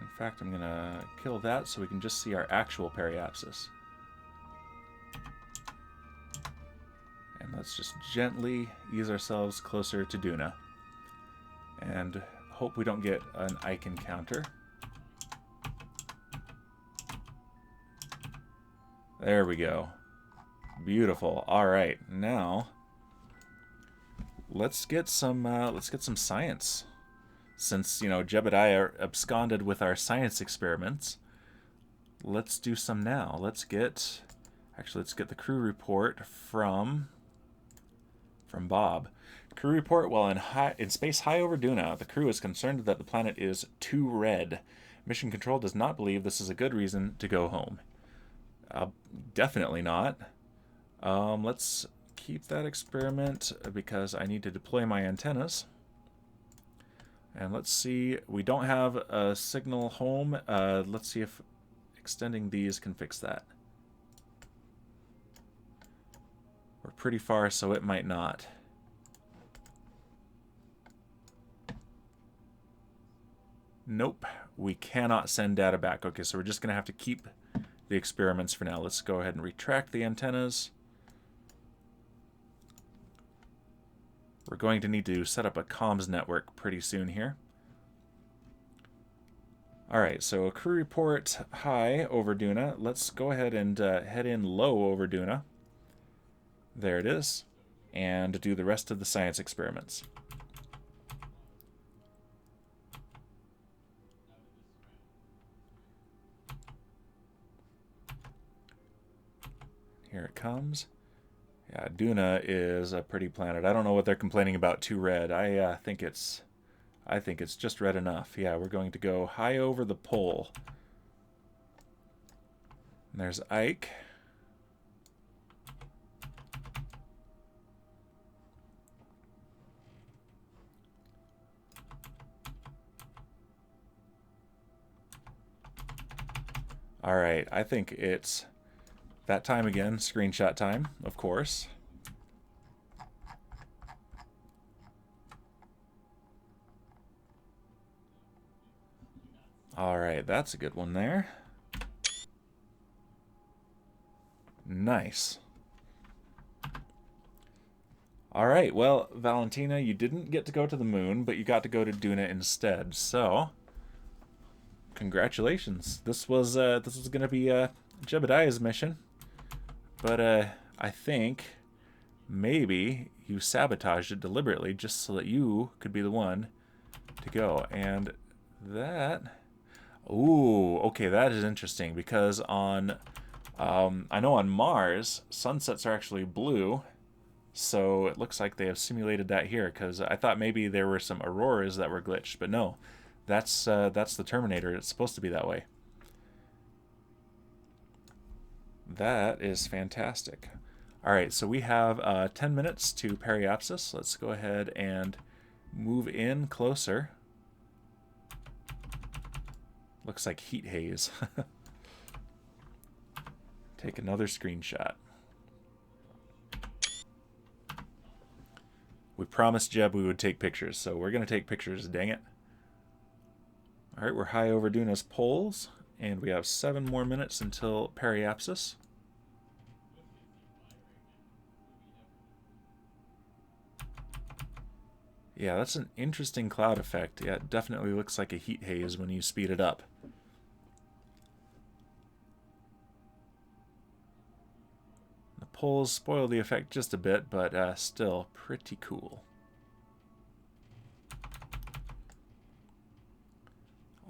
In fact, I'm going to kill that so we can just see our actual periapsis. And let's just gently ease ourselves closer to Duna. And hope we don't get an Ike encounter. There we go. Beautiful. Alright, now let's get some science. Since, you know, Jeb and I are absconded with our science experiments, let's do some now. Let's get the crew report from Bob. Crew report: while in space high over Duna, the crew is concerned that the planet is too red. Mission Control does not believe this is a good reason to go home. Definitely not. Let's keep that experiment because I need to deploy my antennas. And let's see, we don't have a signal home. Let's see if extending these can fix that. We're pretty far, so it might not. Nope, we cannot send data back. Okay, so we're just going to have to keep the experiments for now. Let's go ahead and retract the antennas. We're going to need to set up a comms network pretty soon here. Alright, so a crew report high over Duna. Let's go ahead and head in low over Duna. There it is. And do the rest of the science experiments. Here it comes. Yeah, Duna is a pretty planet. I don't know what they're complaining about too red. I think it's just red enough. Yeah, we're going to go high over the pole. And there's Ike. All right, I think it's that time again, screenshot time, of course. All right, that's a good one there. Nice. All right, well, Valentina, you didn't get to go to the moon, but you got to go to Duna instead. So, congratulations. This was going to be Jebediah's mission. But I think maybe you sabotaged it deliberately just so that you could be the one to go. And that... Ooh, okay, that is interesting because on... I know on Mars, sunsets are actually blue. So it looks like they have simulated that here because I thought maybe there were some auroras that were glitched. But no, that's the Terminator. It's supposed to be that way. That is fantastic. All right, so we have 10 minutes to periapsis. Let's go ahead and move in closer. Looks like heat haze. Take another screenshot. We promised Jeb we would take pictures, so we're going to take pictures, dang it. All right, we're high over Duna's poles, and we have 7 more minutes until periapsis. Yeah, that's an interesting cloud effect. Yeah, it definitely looks like a heat haze when you speed it up. The poles spoil the effect just a bit, but still pretty cool.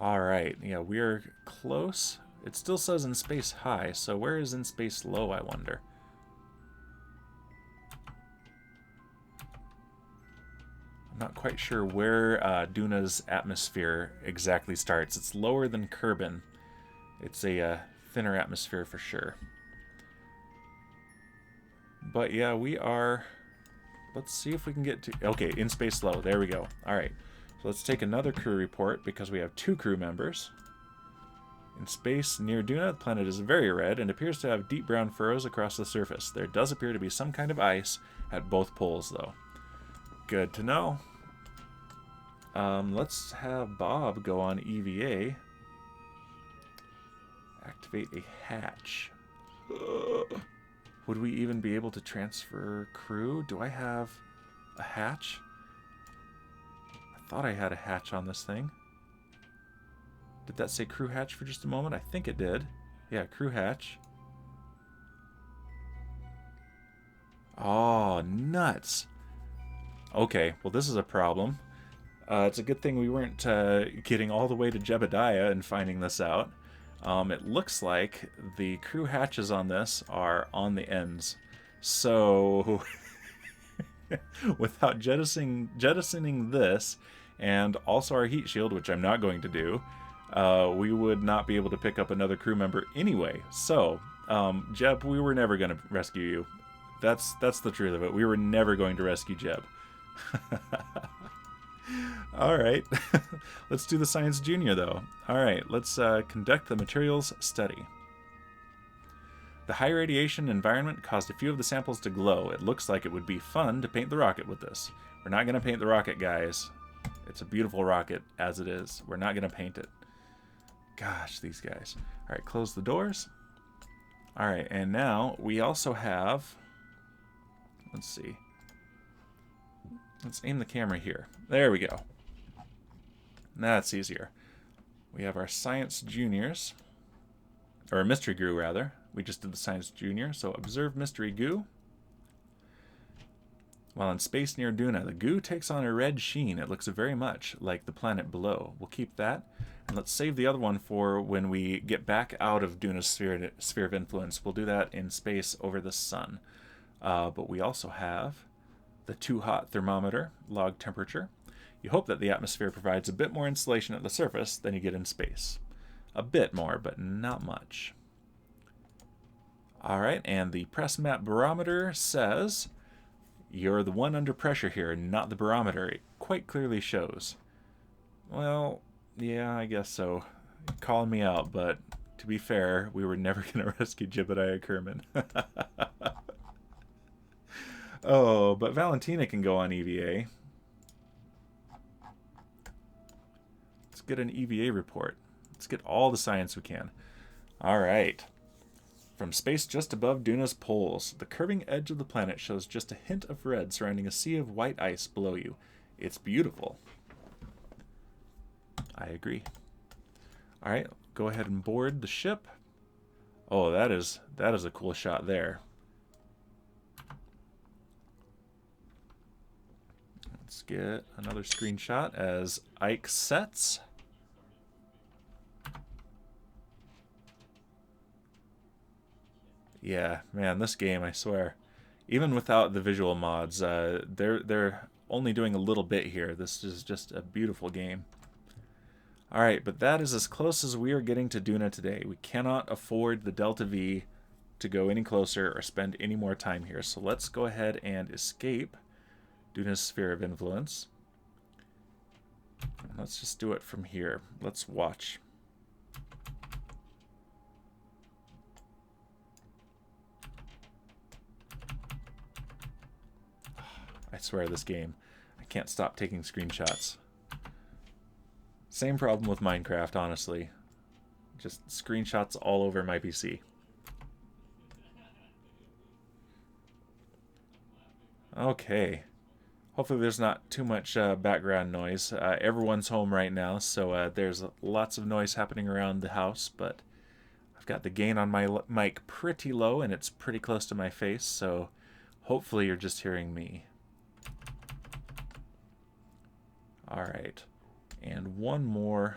Alright, yeah, we're close. It still says in space high, so where is in space low, I wonder? Not quite sure where Duna's atmosphere exactly starts. It's lower than Kerbin. It's a thinner atmosphere for sure. But yeah, we are... Let's see if we can get to... Okay, in space low. There we go. Alright, so let's take another crew report because we have 2 crew members. In space near Duna, the planet is very red and appears to have deep brown furrows across the surface. There does appear to be some kind of ice at both poles, though. Good to know. Let's have Bob go on EVA. Activate a hatch. Would we even be able to transfer crew? Do I have a hatch? I thought I had a hatch on this thing. Did that say crew hatch for just a moment? I think it did. Yeah, crew hatch. Oh, nuts. Okay, well this is a problem. It's a good thing we weren't getting all the way to Jebediah and finding this out. It looks like the crew hatches on this are on the ends. So, without jettisoning this, and also our heat shield, which I'm not going to do, we would not be able to pick up another crew member anyway. So, Jeb, we were never going to rescue you. That's the truth of it. We were never going to rescue Jeb. All right, let's do the Science Junior though. All right, let's conduct the materials study. The high radiation environment caused a few of the samples to glow. It looks like it would be fun to paint the rocket with this. We're not going to paint the rocket, guys. It's a beautiful rocket as it is. We're not going to paint it. Gosh, these guys. All right, close the doors. All right, and now we also have, let's see. Let's aim the camera here. There we go. That's easier. We have our Science Juniors, or Mystery Goo, rather. We just did the Science Junior, so observe Mystery Goo. While in space near Duna, the goo takes on a red sheen. It looks very much like the planet below. We'll keep that, and let's save the other one for when we get back out of Duna's sphere of influence. We'll do that in space over the sun. But we also have the too hot thermometer, log temperature. You hope that the atmosphere provides a bit more insulation at the surface than you get in space. A bit more, but not much. All right, and the press map barometer says you're the one under pressure here, not the barometer. It quite clearly shows. Well, yeah, I guess so. You're calling me out, but to be fair, we were never going to rescue Jebediah Kerman. Oh, but Valentina can go on EVA. Let's get an EVA report. Let's get all the science we can. All right. From space just above Duna's poles, the curving edge of the planet shows just a hint of red surrounding a sea of white ice below you. It's beautiful. I agree. All right, go ahead and board the ship. Oh, that is a cool shot there. Let's get another screenshot as Ike sets. Yeah, man, this game, I swear. Even without the visual mods, they're only doing a little bit here. This is just a beautiful game. All right, but that is as close as we are getting to Duna today. We cannot afford the Delta V to go any closer or spend any more time here. So let's go ahead and escape Duna's sphere of influence. Let's just do it from here. Let's watch. I swear this game, I can't stop taking screenshots. Same problem with Minecraft, honestly. Just screenshots all over my PC. Okay. Hopefully there's not too much background noise. Everyone's home right now, so there's lots of noise happening around the house, but I've got the gain on my mic pretty low, and it's pretty close to my face, so hopefully you're just hearing me. All right, and one more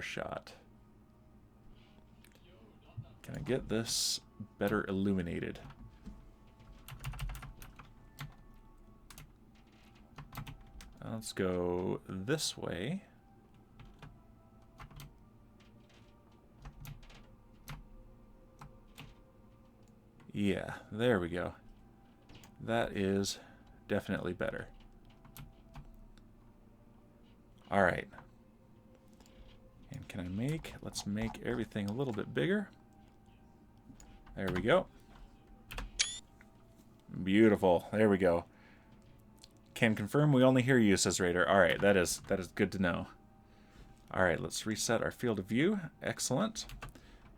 shot. Can I get this better illuminated? Let's go this way. Yeah, there we go. That is definitely better. All right. And can I make, let's make everything a little bit bigger. There we go. Beautiful. There we go. Can confirm we only hear you, says Raider. All right, that is good to know. All right, let's reset our field of view. Excellent.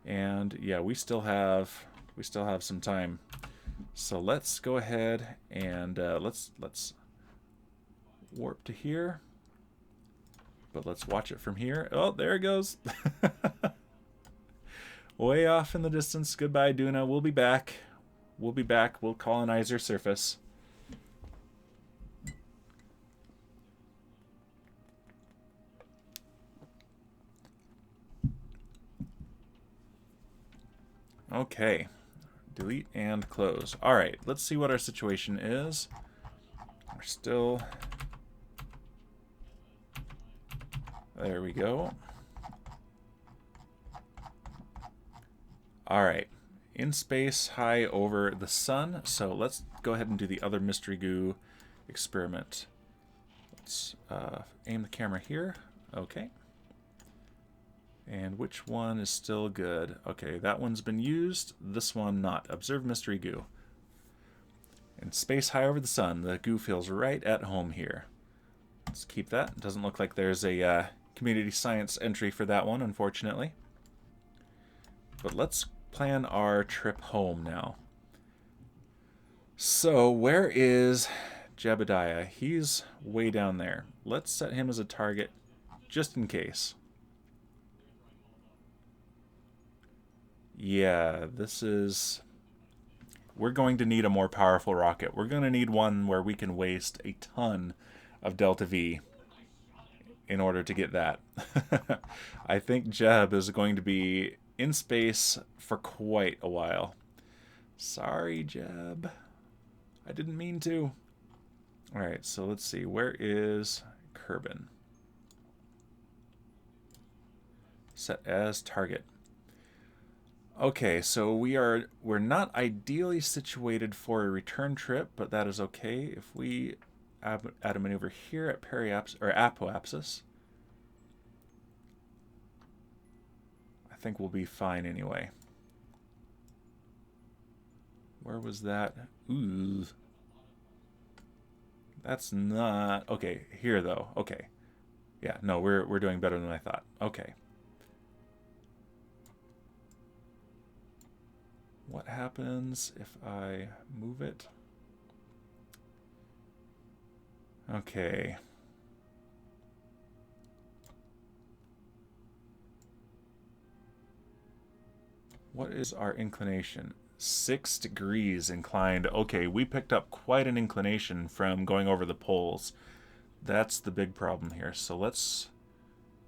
And yeah, we still have some time. So let's go ahead and let's warp to here. But let's watch it from here. Oh, there it goes. Way off in the distance. Goodbye, Duna. We'll be back. We'll be back. We'll colonize your surface. Okay. Delete and close. All right, let's see what our situation is. We're still... There we go. All right. In space, high over the sun. So let's go ahead and do the other mystery goo experiment. Let's aim the camera here. Okay. And which one is still good? Okay, that one's been used. This one not. Observe mystery goo. In space high over the sun, the goo feels right at home here. Let's keep that. It doesn't look like there's a community science entry for that one, unfortunately. But let's plan our trip home now. So where is Jebediah? He's way down there. Let's set him as a target just in case. Yeah, this is... We're going to need a more powerful rocket. We're going to need one where we can waste a ton of Delta V in order to get that. I think Jeb is going to be in space for quite a while. Sorry, Jeb. I didn't mean to. Alright, so let's see. Where is Kerbin? Set as target. Okay, so we're not ideally situated for a return trip, but that is okay. If we add a maneuver here at apoapsis, I think we'll be fine anyway. Where was that? Ooh. That's not... Okay, here though. Okay. Yeah, no, we're doing better than I thought. Okay. What happens if I move it? Okay. What is our inclination? 6 degrees inclined. Okay, we picked up quite an inclination from going over the poles. That's the big problem here. So let's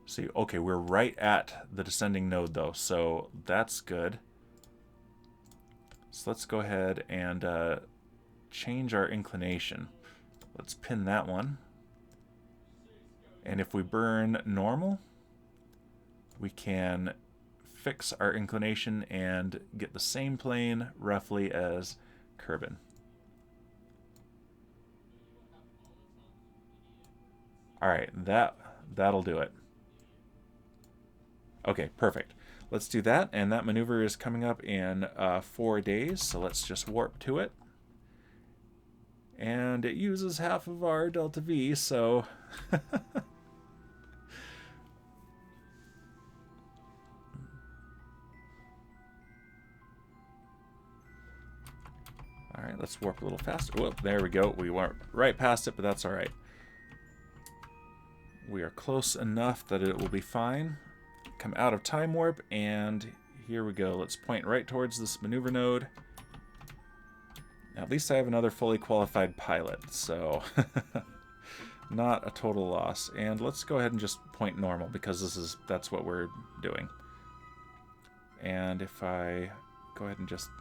see. Okay, we're right at the descending node though, so that's good. So let's go ahead and change our inclination. Let's pin that one. And if we burn normal, we can fix our inclination and get the same plane roughly as Kerbin. Alright, that'll do it. Okay, perfect. Let's do that, and that maneuver is coming up in 4 days, so let's just warp to it. And it uses half of our Delta V, so... Alright, let's warp a little faster. Whoop, there we go. We went right past it, but that's alright. We are close enough that it will be fine. Come out of time warp, and here we go. Let's point right towards this maneuver node. At least I have another fully qualified pilot, so not a total loss. And let's go ahead and just point normal, because that's what we're doing. And if I go ahead and just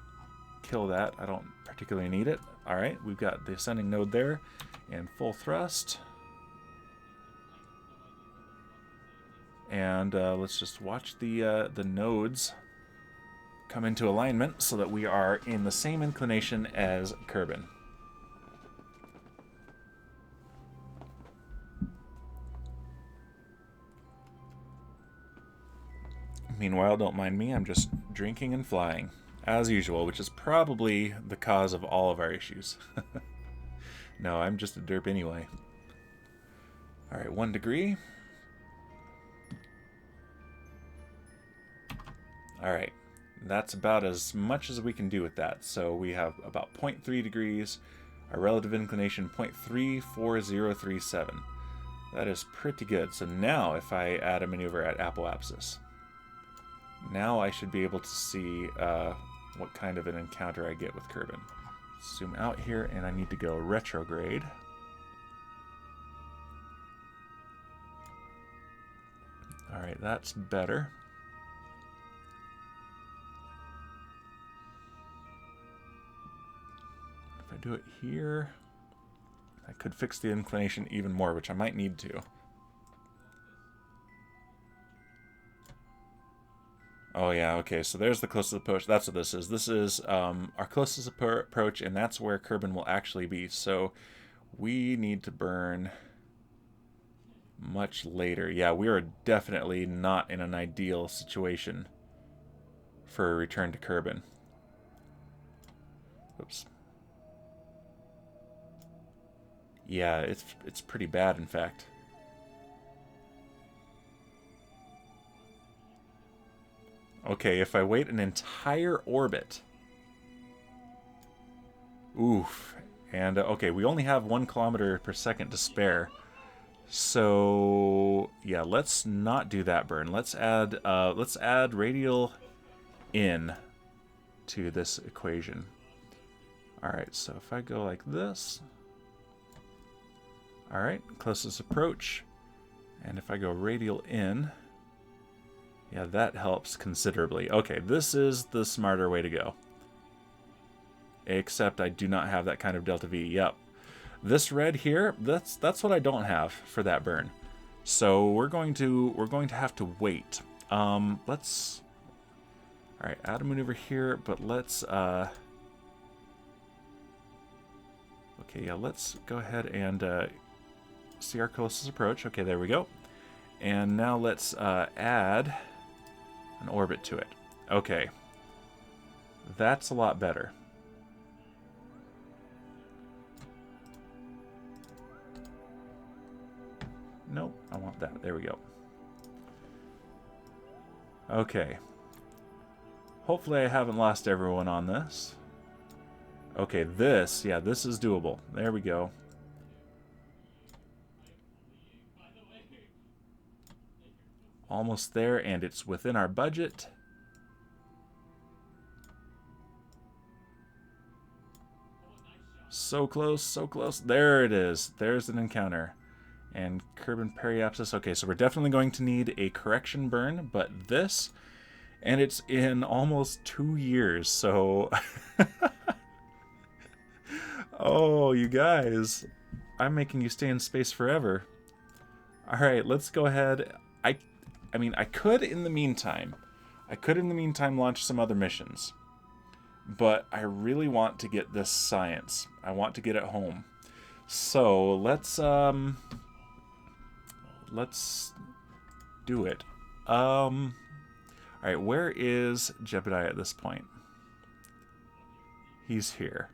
kill that, I don't particularly need it. Alright, we've got the ascending node there, and full thrust. And let's just watch the nodes come into alignment so that we are in the same inclination as Kerbin. Meanwhile, don't mind me, I'm just drinking and flying, as usual, which is probably the cause of all of our issues. No, I'm just a derp anyway. Alright, 1 degree. Alright, that's about as much as we can do with that. So we have about 0.3 degrees, our relative inclination 0.34037. That is pretty good. So now if I add a maneuver at apoapsis, now I should be able to see what kind of an encounter I get with Kerbin. Zoom out here, and I need to go retrograde. Alright, that's better. do it here. I could fix the inclination even more, which I might need to. Oh yeah, okay, so there's the closest approach. That's what this is. This is our closest approach, and that's where Kerbin will actually be. So we need to burn much later. Yeah, we are definitely not in an ideal situation for a return to Kerbin. Oops. Yeah, it's pretty bad, in fact. Okay, if I wait an entire orbit... Oof. And, okay, we only have 1 kilometer per second to spare. So, yeah, let's not do that burn. Let's add radial in to this equation. Alright, so if I go like this... Alright, closest approach. And if I go radial in... Yeah, that helps considerably. Okay, this is the smarter way to go. Except I do not have that kind of delta V. Yep. This red here, that's what I don't have for that burn. So we're going to have to wait. Let's... Alright, add a maneuver here, but let's okay, yeah, let's go ahead and see our closest approach. Okay, there we go. And now let's add an orbit to it. Okay. That's a lot better. Nope, I want that. There we go. Okay. Hopefully I haven't lost everyone on this. Okay, this, yeah, this is doable. There we go. Almost there, and it's within our budget. So close, so close. There it is. There's an encounter. And Kerbin periapsis. Okay, so we're definitely going to need a correction burn, but this, and it's in almost 2 years, so... Oh, you guys. I'm making you stay in space forever. Alright, let's go ahead. I mean, I could in the meantime launch some other missions. But I really want to get this science. I want to get it home. So let's do it. Alright, where is Jebediah at this point? He's here.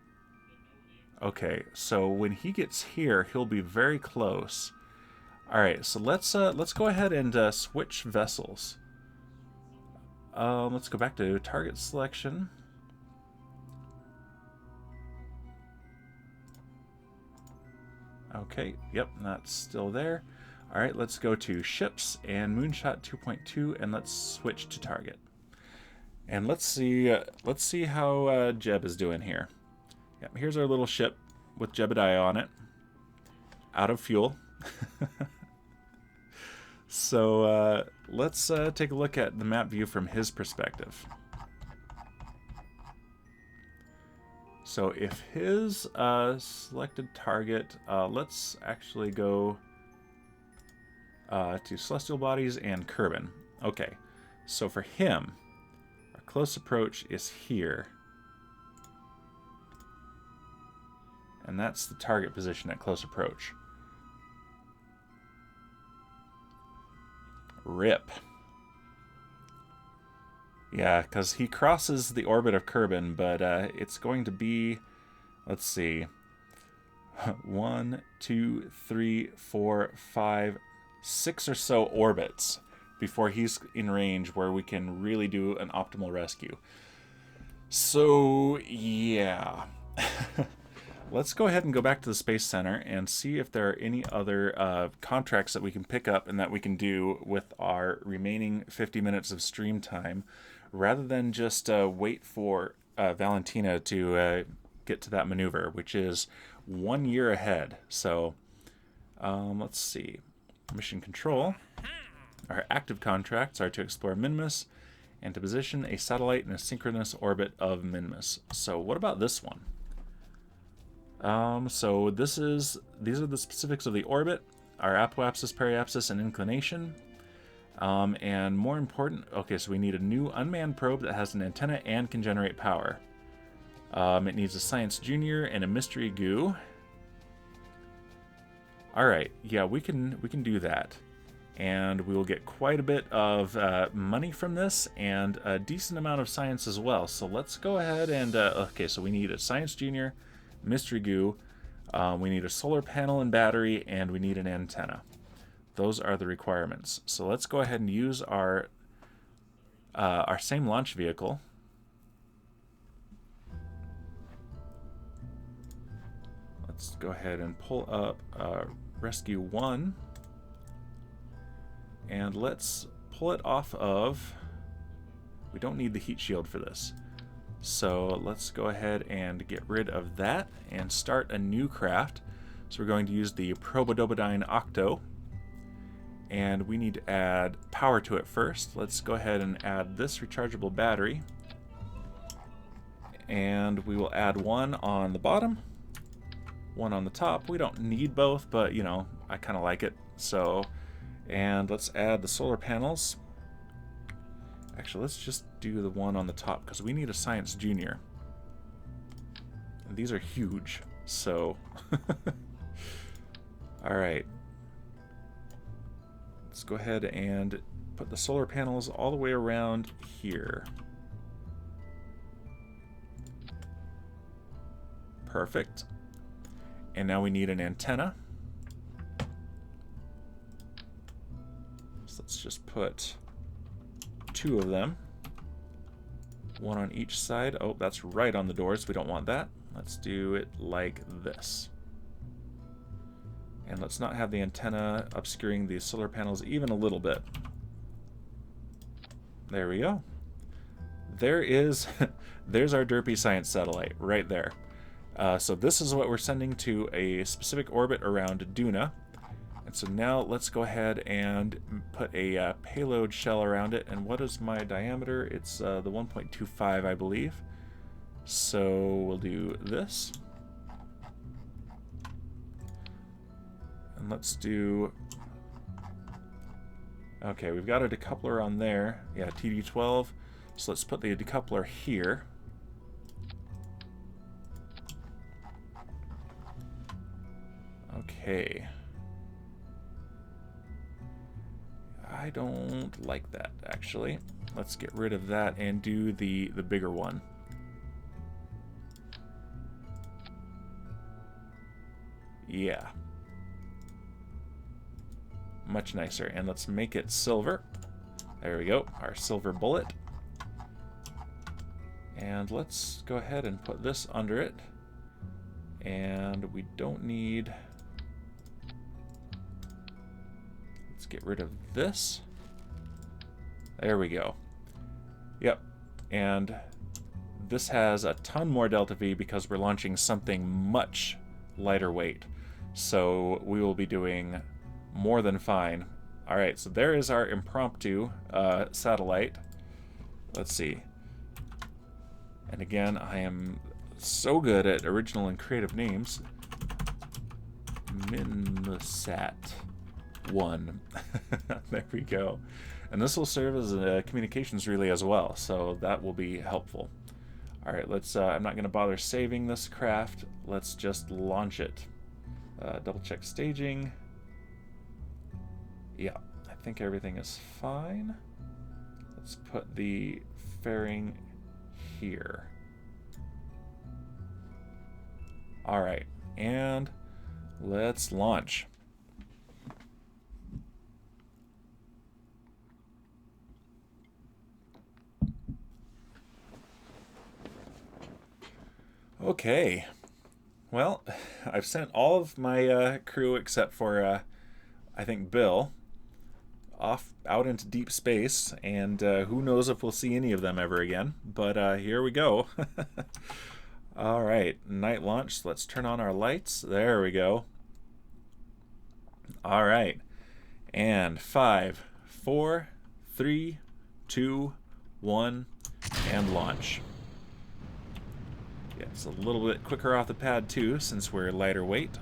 Okay, so when he gets here, he'll be very close. Alright, so let's go ahead and switch vessels. Let's go back to target selection. Okay, yep, that's still there. Alright, let's go to ships and Moonshot 2.2 and let's switch to target. And let's see how Jeb is doing here. Yep, here's our little ship with Jebediah on it. Out of fuel. So let's take a look at the map view from his perspective. So if his selected target, let's actually go to Celestial Bodies and Kerbin. Okay, so for him, our close approach is here. And that's the target position at close approach. RIP. Yeah, because he crosses the orbit of Kerbin, but it's going to be, let's see, 1, 2, 3, 4, 5, 6 or so orbits before he's in range where we can really do an optimal rescue. So, yeah. Let's go ahead and go back to the Space Center and see if there are any other contracts that we can pick up and that we can do with our remaining 50 minutes of stream time, rather than just wait for Valentina to get to that maneuver, which is 1 year ahead. So, let's see. Mission control. Our active contracts are to explore Minmus and to position a satellite in a synchronous orbit of Minmus. So what about this one? So these are the specifics of the orbit, our apoapsis, periapsis, and inclination. And more important, okay, so we need a new unmanned probe that has an antenna and can generate power. It needs a science junior and a mystery goo. All right, yeah, we can do that, and we will get quite a bit of money from this and a decent amount of science as well. So let's go ahead and okay, so we need a science junior, mystery goo, we need a solar panel and battery, and we need an antenna. Those are the requirements. So let's go ahead and use our same launch vehicle. Let's go ahead and pull up Rescue 1. And let's pull it off of... We don't need the heat shield for this. So let's go ahead and get rid of that and start a new craft. So we're going to use the Probodobodyne Octo. And we need to add power to it first. Let's go ahead and add this rechargeable battery. And we will add one on the bottom, one on the top. We don't need both, but you know, I kind of like it. So, and let's add the solar panels. Actually, let's just do the one on the top because we need a science junior. And these are huge, so. All right. Let's go ahead and put the solar panels all the way around here. Perfect. And now we need an antenna. So let's just put 2 of them. One on each side. Oh, that's right on the doors. We don't want that. Let's do it like this. And let's not have the antenna obscuring the solar panels even a little bit. There we go. There is, there's our derpy science satellite right there. So this is what we're sending to a specific orbit around Duna. And so now let's go ahead and put a payload shell around it. And what is my diameter? It's the 1.25, I believe. So we'll do this. And let's do... Okay, we've got a decoupler on there. Yeah, TD12. So let's put the decoupler here. Okay. I don't like that, actually. Let's get rid of that and do the bigger one. Yeah. Much nicer. And let's make it silver. There we go, our silver bullet. And let's go ahead and put this under it. And we don't need... Let's get rid of this. There we go. Yep. And this has a ton more delta V because we're launching something much lighter weight. So we will be doing more than fine. All right, so there is our impromptu satellite. Let's see. And again, I am so good at original and creative names. Minsat 1. There we go. And this will serve as a communications relay as well, so that will be helpful. All right, let's. I'm not going to bother saving this craft. Let's just launch it. Double check staging. Yeah, I think everything is fine. Let's put the fairing here. All right, and let's launch. Okay, well, I've sent all of my crew except for, I think, Bill, off out into deep space, and who knows if we'll see any of them ever again, but here we go. All right, night launch. Let's turn on our lights. There we go. All right, and 5, 4, 3, 2, 1, and launch. Yeah, it's a little bit quicker off the pad too, since we're lighter weight.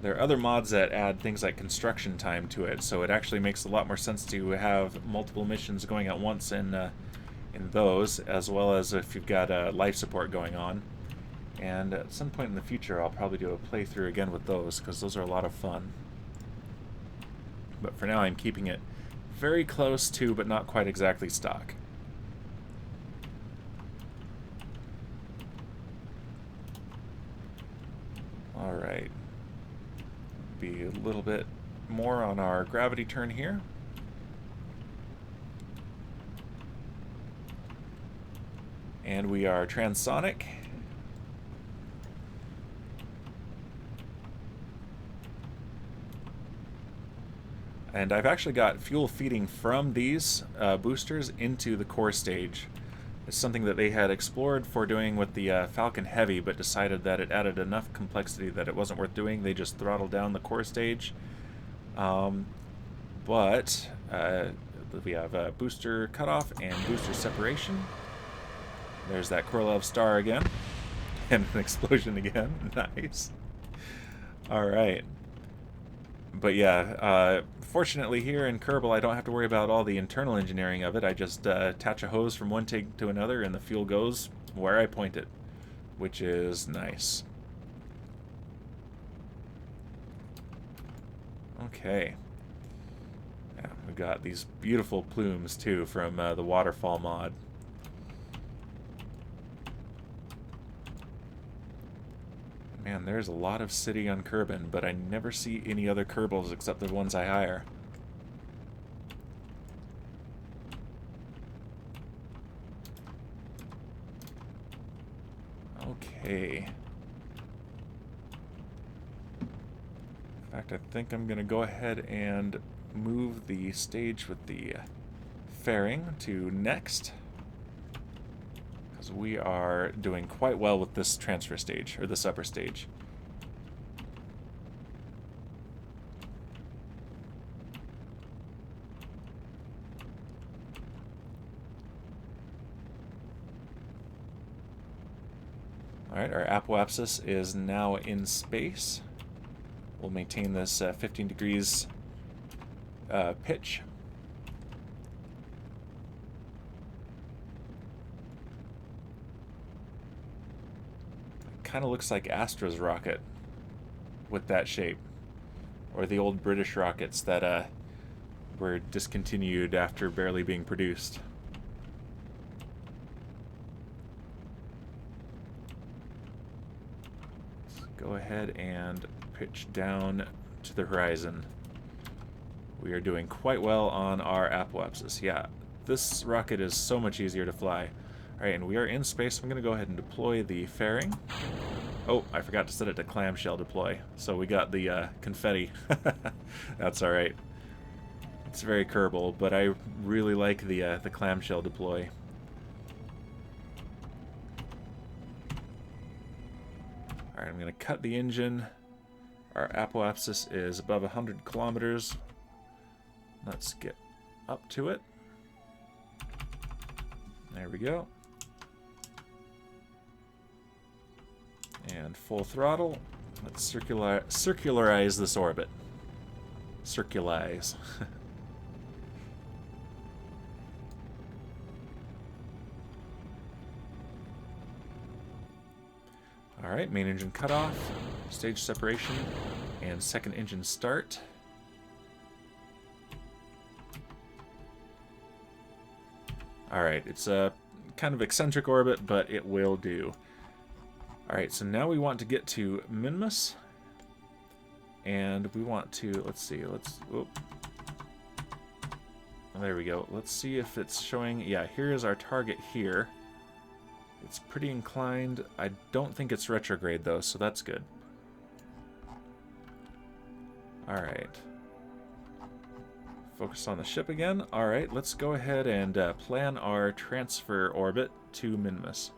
There are other mods that add things like construction time to it, so it actually makes a lot more sense to have multiple missions going at once in those, as well as if you've got life support going on. And at some point in the future, I'll probably do a playthrough again with those, because those are a lot of fun. But for now, I'm keeping it very close to, but not quite exactly stock. Alright. Be a little bit more on our gravity turn here. And we are transonic. And I've actually got fuel feeding from these boosters into the core stage. It's something that they had explored for doing with the Falcon Heavy, but decided that it added enough complexity that it wasn't worth doing. They just throttled down the core stage. But we have booster cutoff and booster separation. There's that Korolev star again. And an explosion again. Nice. Alright. But yeah, fortunately here in Kerbal I don't have to worry about all the internal engineering of it. I just attach a hose from one tank to another and the fuel goes where I point it, which is nice. Okay. Yeah, we've got these beautiful plumes too from the Waterfall mod. Man, there's a lot of city on Kerbin, but I never see any other Kerbals except the ones I hire. Okay. In fact, I think I'm going to go ahead and move the stage with the fairing to next. Because we are doing quite well with this transfer stage, or this upper stage. Alright, our apoapsis is now in space. We'll maintain this 15 degrees pitch. Kind of looks like Astra's rocket with that shape, or the old British rockets that were discontinued after barely being produced. Let's go ahead and pitch down to the horizon. We are doing quite well on our apoapsis. Yeah, this rocket is so much easier to fly. Alright, and we are in space. I'm going to go ahead and deploy the fairing. Oh, I forgot to set it to clamshell deploy. So we got the confetti. That's alright. It's very Kerbal, but I really like the clamshell deploy. Alright, I'm going to cut the engine. Our apoapsis is above 100 kilometers. Let's get up to it. There we go. And full throttle. Let's circularize this orbit. Circulize. Alright, main engine cutoff, stage separation, and second engine start. Alright, it's a kind of eccentric orbit, but it will do. Alright, so now we want to get to Minmus. And we want to, let's see, oh, there we go. Let's see if it's showing, yeah, here is our target here. It's pretty inclined. I don't think it's retrograde though, so that's good. Alright. Focus on the ship again. Alright, let's go ahead and plan our transfer orbit to Minmus.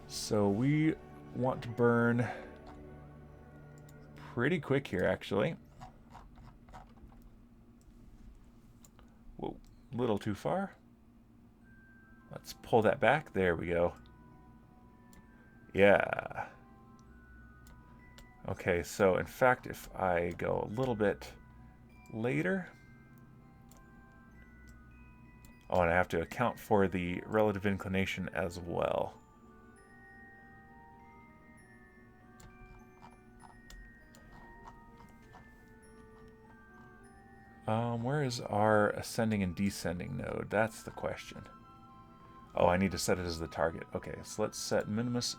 So we want to burn pretty quick here, actually. Whoa, a little too far. Let's pull that back. There we go. Yeah. Okay, so in fact, if I go a little bit later... Oh, and I have to account for the relative inclination as well. Where is our ascending and descending node? That's the question. Oh, I need to set it as the target. Okay, so let's set minimus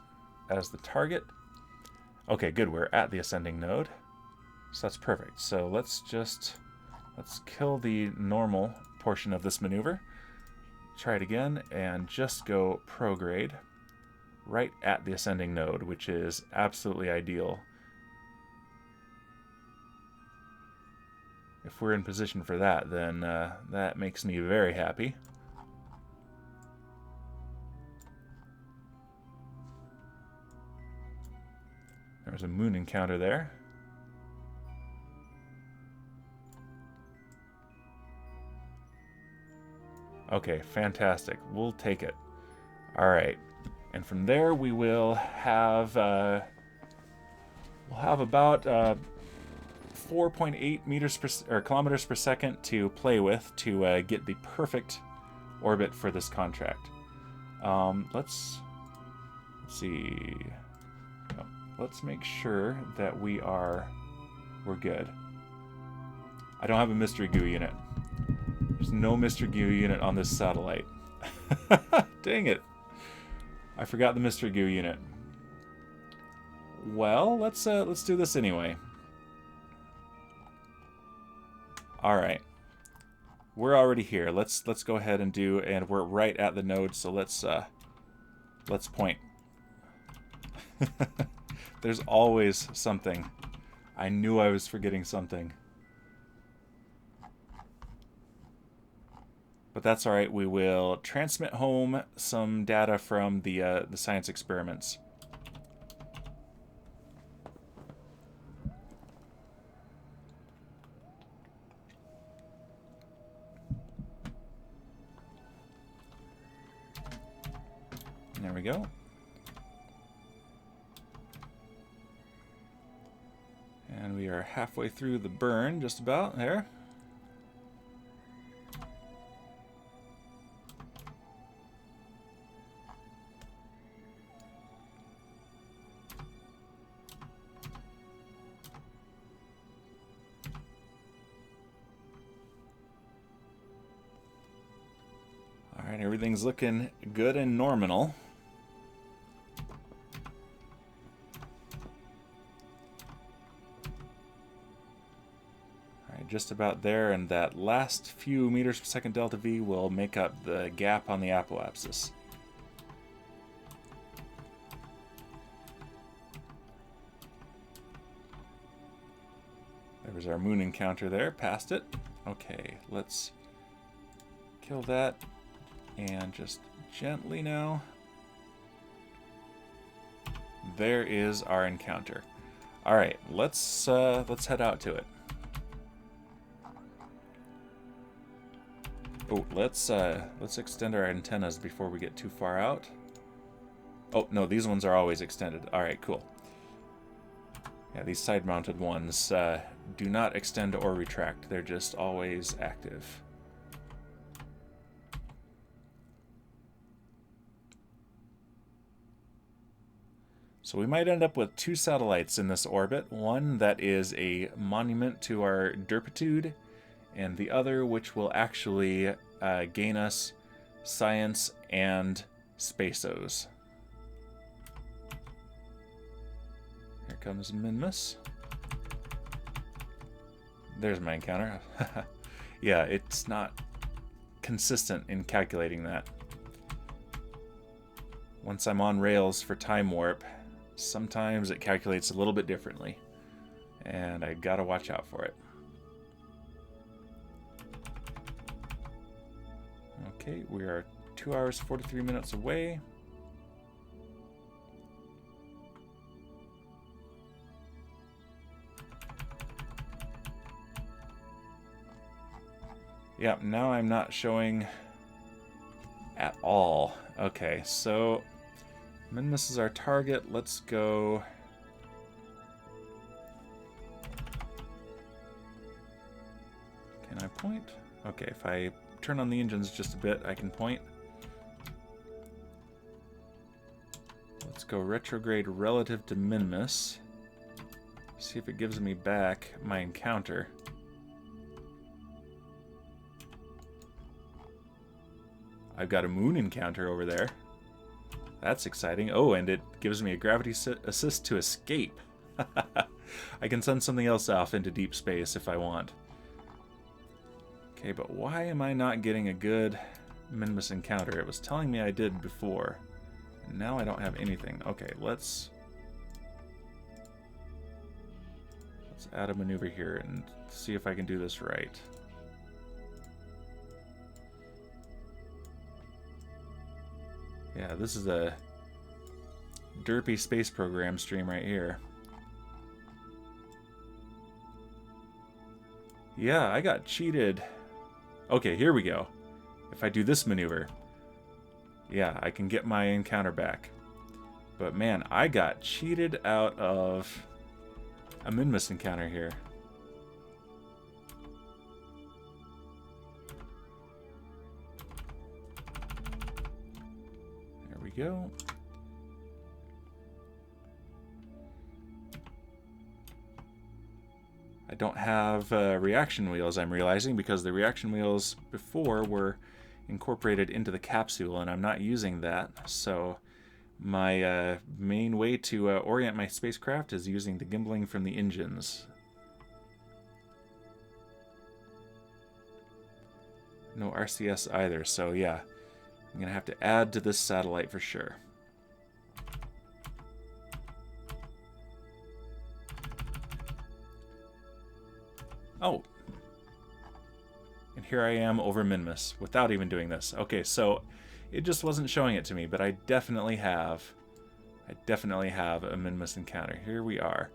as the target. Okay, good. We're at the ascending node. So that's perfect. So let's kill the normal portion of this maneuver. Try it again and just go prograde right at the ascending node, which is absolutely ideal. If we're in position for that, then that makes me very happy. There's a moon encounter there. Okay, fantastic. We'll take it. All right, and from there we will have about 4.8 meters per, or kilometers per second to play with to get the perfect orbit for this contract. Let's see. No, let's make sure that we're good. I don't have a mystery goo unit. There's no mystery goo unit on this satellite. Dang it. I forgot the mystery goo unit. Well, let's do this anyway. All right. We're already here. Let's go ahead and and we're right at the node, so let's point. There's always something. I knew I was forgetting something. But that's all right. We will transmit home some data from the science experiments. There we go. And we are halfway through the burn, just about there. All right, everything's looking good and nominal. Just about there, and that last few meters per second delta V will make up the gap on the apoapsis. There was our moon encounter there, past it. Okay, let's kill that, and just gently now. There is our encounter. All right, let's head out to it. Oh, let's extend our antennas before we get too far out. Oh, no, these ones are always extended. All right, cool. Yeah, these side-mounted ones do not extend or retract. They're just always active. So we might end up with two satellites in this orbit. One that is a monument to our derpitude, and the other which will actually gain us science and spaceos. Here comes Minmus. There's my encounter. Yeah, it's not consistent in calculating that. Once I'm on rails for time warp, sometimes it calculates a little bit differently, and I gotta watch out for it. Okay, we are 2 hours 43 minutes away. Yeah, now I'm not showing at all. Okay, so Minmus is our target. Let's go. Can I point? Okay, if I turn on the engines just a bit, I can point. Let's go retrograde relative to Minmus. See if it gives me back my encounter. I've got a moon encounter over there. That's exciting. Oh, and it gives me a gravity assist to escape. I can send something else off into deep space if I want. Okay, but why am I not getting a good Minmus encounter? It was telling me I did before. And now I don't have anything. Okay, let's add a maneuver here and see if I can do this right. Yeah, this is a derpy space program stream right here. Yeah, I got cheated. Okay, here we go. If I do this maneuver, yeah, I can get my encounter back. But man, I got cheated out of a Minmus encounter here. There we go. I don't have reaction wheels, I'm realizing, because the reaction wheels before were incorporated into the capsule, and I'm not using that. So my main way to orient my spacecraft is using the gimbaling from the engines. No RCS either, so yeah, I'm going to have to add to this satellite for sure. Oh. And here I am over Minmus without even doing this. Okay, so it just wasn't showing it to me, but I definitely have a Minmus encounter. Here we are.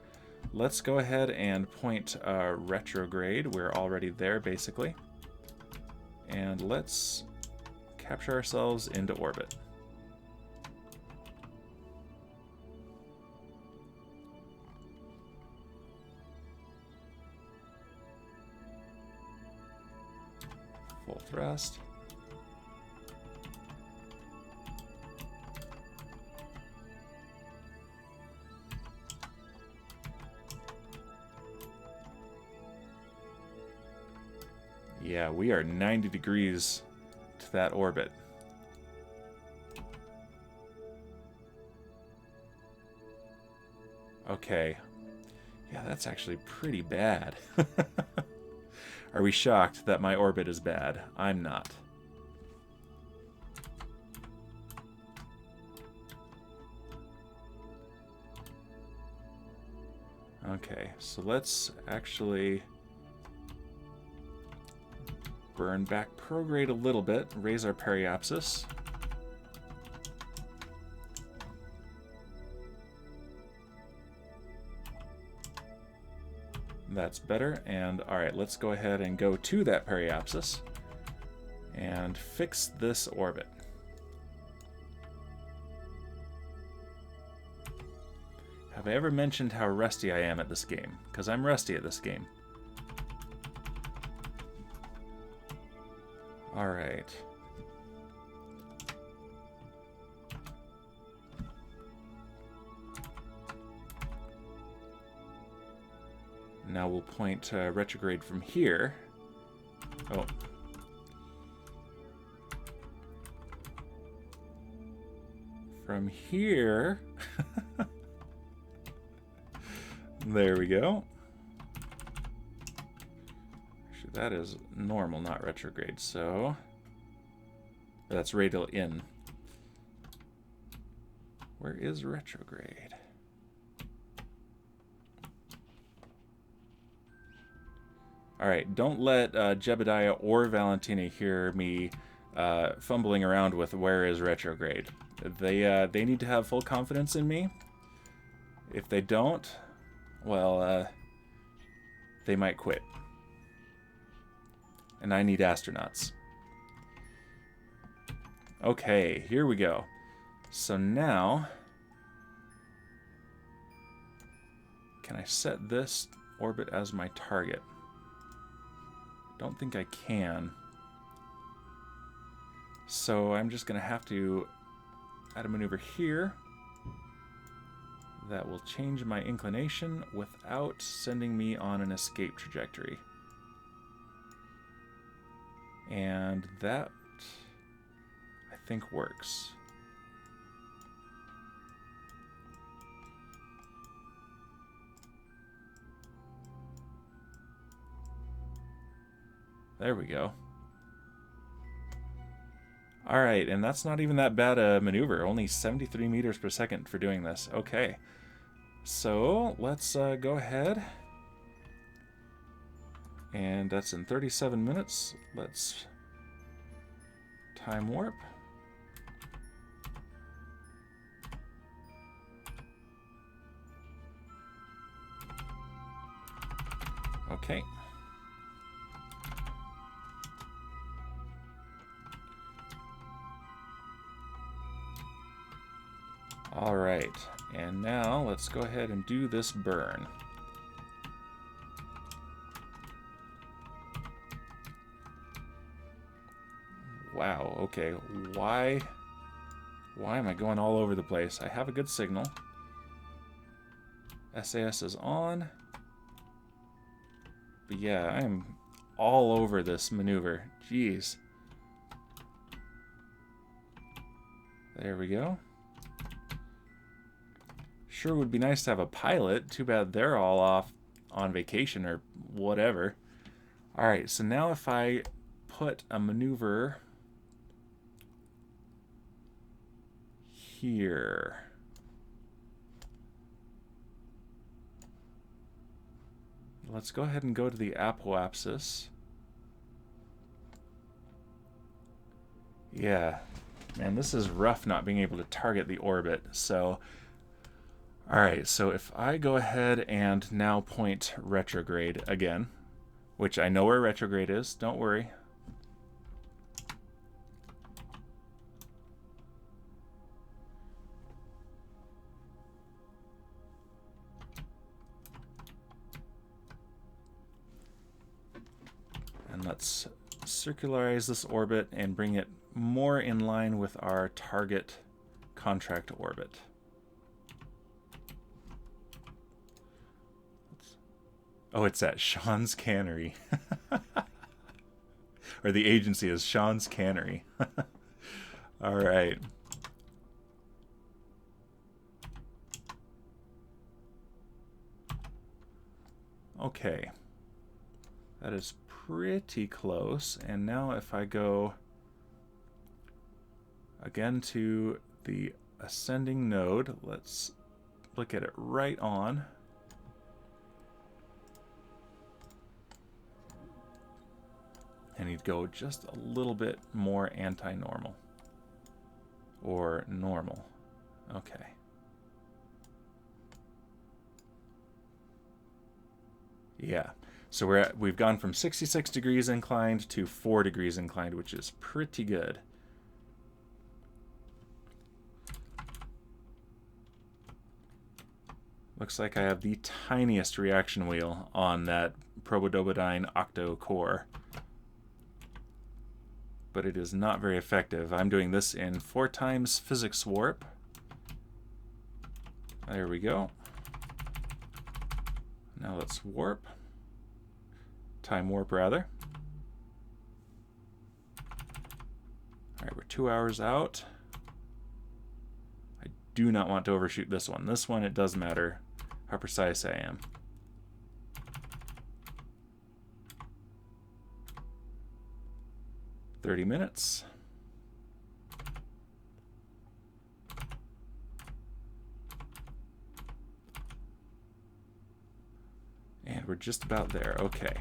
Let's go ahead and point retrograde. We're already there, basically. And let's capture ourselves into orbit. Full thrust. Yeah, we are 90 degrees to that orbit. Okay. Yeah, that's actually pretty bad. Are we shocked that my orbit is bad? I'm not. Okay, so let's actually burn back prograde a little bit, raise our periapsis. That's better, and alright, let's go ahead and go to that periapsis and fix this orbit. Have I ever mentioned how rusty I am at this game? Because I'm rusty at this game. Alright. Now we'll point retrograde from here. Oh. From here. There we go. Actually, that is normal, not retrograde, so that's radial in. Where is retrograde? Alright, don't let Jebediah or Valentina hear me fumbling around with where is retrograde. They need to have full confidence in me. If they don't, well, they might quit. And I need astronauts. Okay, here we go. So now, can I set this orbit as my target? Don't think I can. So I'm just going to have to add a maneuver here that will change my inclination without sending me on an escape trajectory. And that, I think, works. There we go. Alright, and that's not even that bad a maneuver. Only 73 meters per second for doing this. Okay. So, let's go ahead. And that's in 37 minutes. Let's time warp. Okay. All right, and now let's go ahead and do this burn. Wow, okay, why am I going all over the place? I have a good signal. SAS is on. But yeah, I am all over this maneuver. Jeez. There we go. Sure would be nice to have a pilot. Too bad they're all off on vacation or whatever. Alright, so now if I put a maneuver here. Let's go ahead and go to the apoapsis. Yeah, man, this is rough not being able to target the orbit. So, alright, so if I go ahead and now point retrograde again, which I know where retrograde is, don't worry. And let's circularize this orbit and bring it more in line with our target contract orbit. Oh, it's at Sean's Cannery. Or the agency is Sean's Cannery. All right. Okay. That is pretty close. And now if I go again to the ascending node, let's look at it right on. And he'd go just a little bit more anti-normal. Or normal. Okay. Yeah. So we've gone from 66 degrees inclined to 4 degrees inclined, which is pretty good. Looks like I have the tiniest reaction wheel on that Probodobodyne octo core. But it is not very effective. I'm doing this in 4 times physics warp. There we go. Now let's warp. Time warp, rather. Alright, we're 2 hours out. I do not want to overshoot this one. This one, it does matter how precise I am. "30 minutes. And we're just about there. Okay.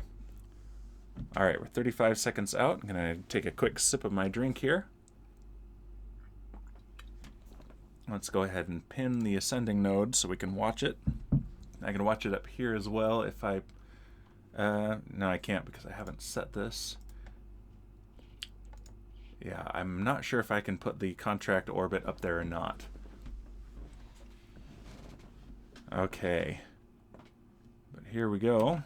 All right, we're 35 seconds out. I'm going to take a quick sip of my drink here. Let's go ahead and pin the ascending node so we can watch it. I can watch it up here as well if I... no, I can't because I haven't set this. Yeah, I'm not sure if I can put the contract orbit up there or not. Okay. But here we go.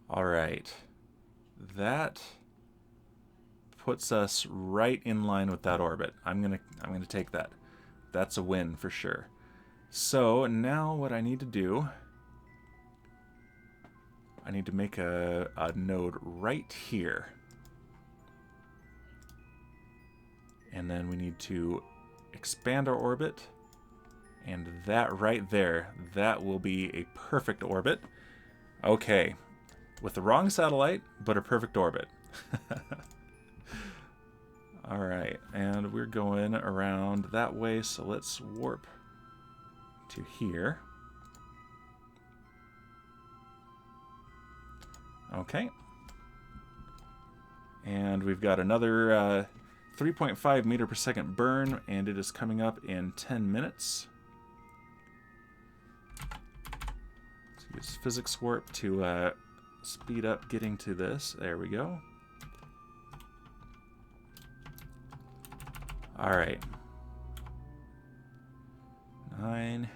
All right. That puts us right in line with that orbit. I'm gonna take that. That's a win for sure. So now what I need to do, I need to make a node right here. And then we need to expand our orbit. And that right there, that will be a perfect orbit. Okay. With the wrong satellite, but a perfect orbit. Alright, and we're going around that way, so let's warp to here. Okay. And we've got another 3.5 meter per second burn, and it is coming up in 10 minutes. Let's use physics warp to speed up getting to this. There we go. All right. 9,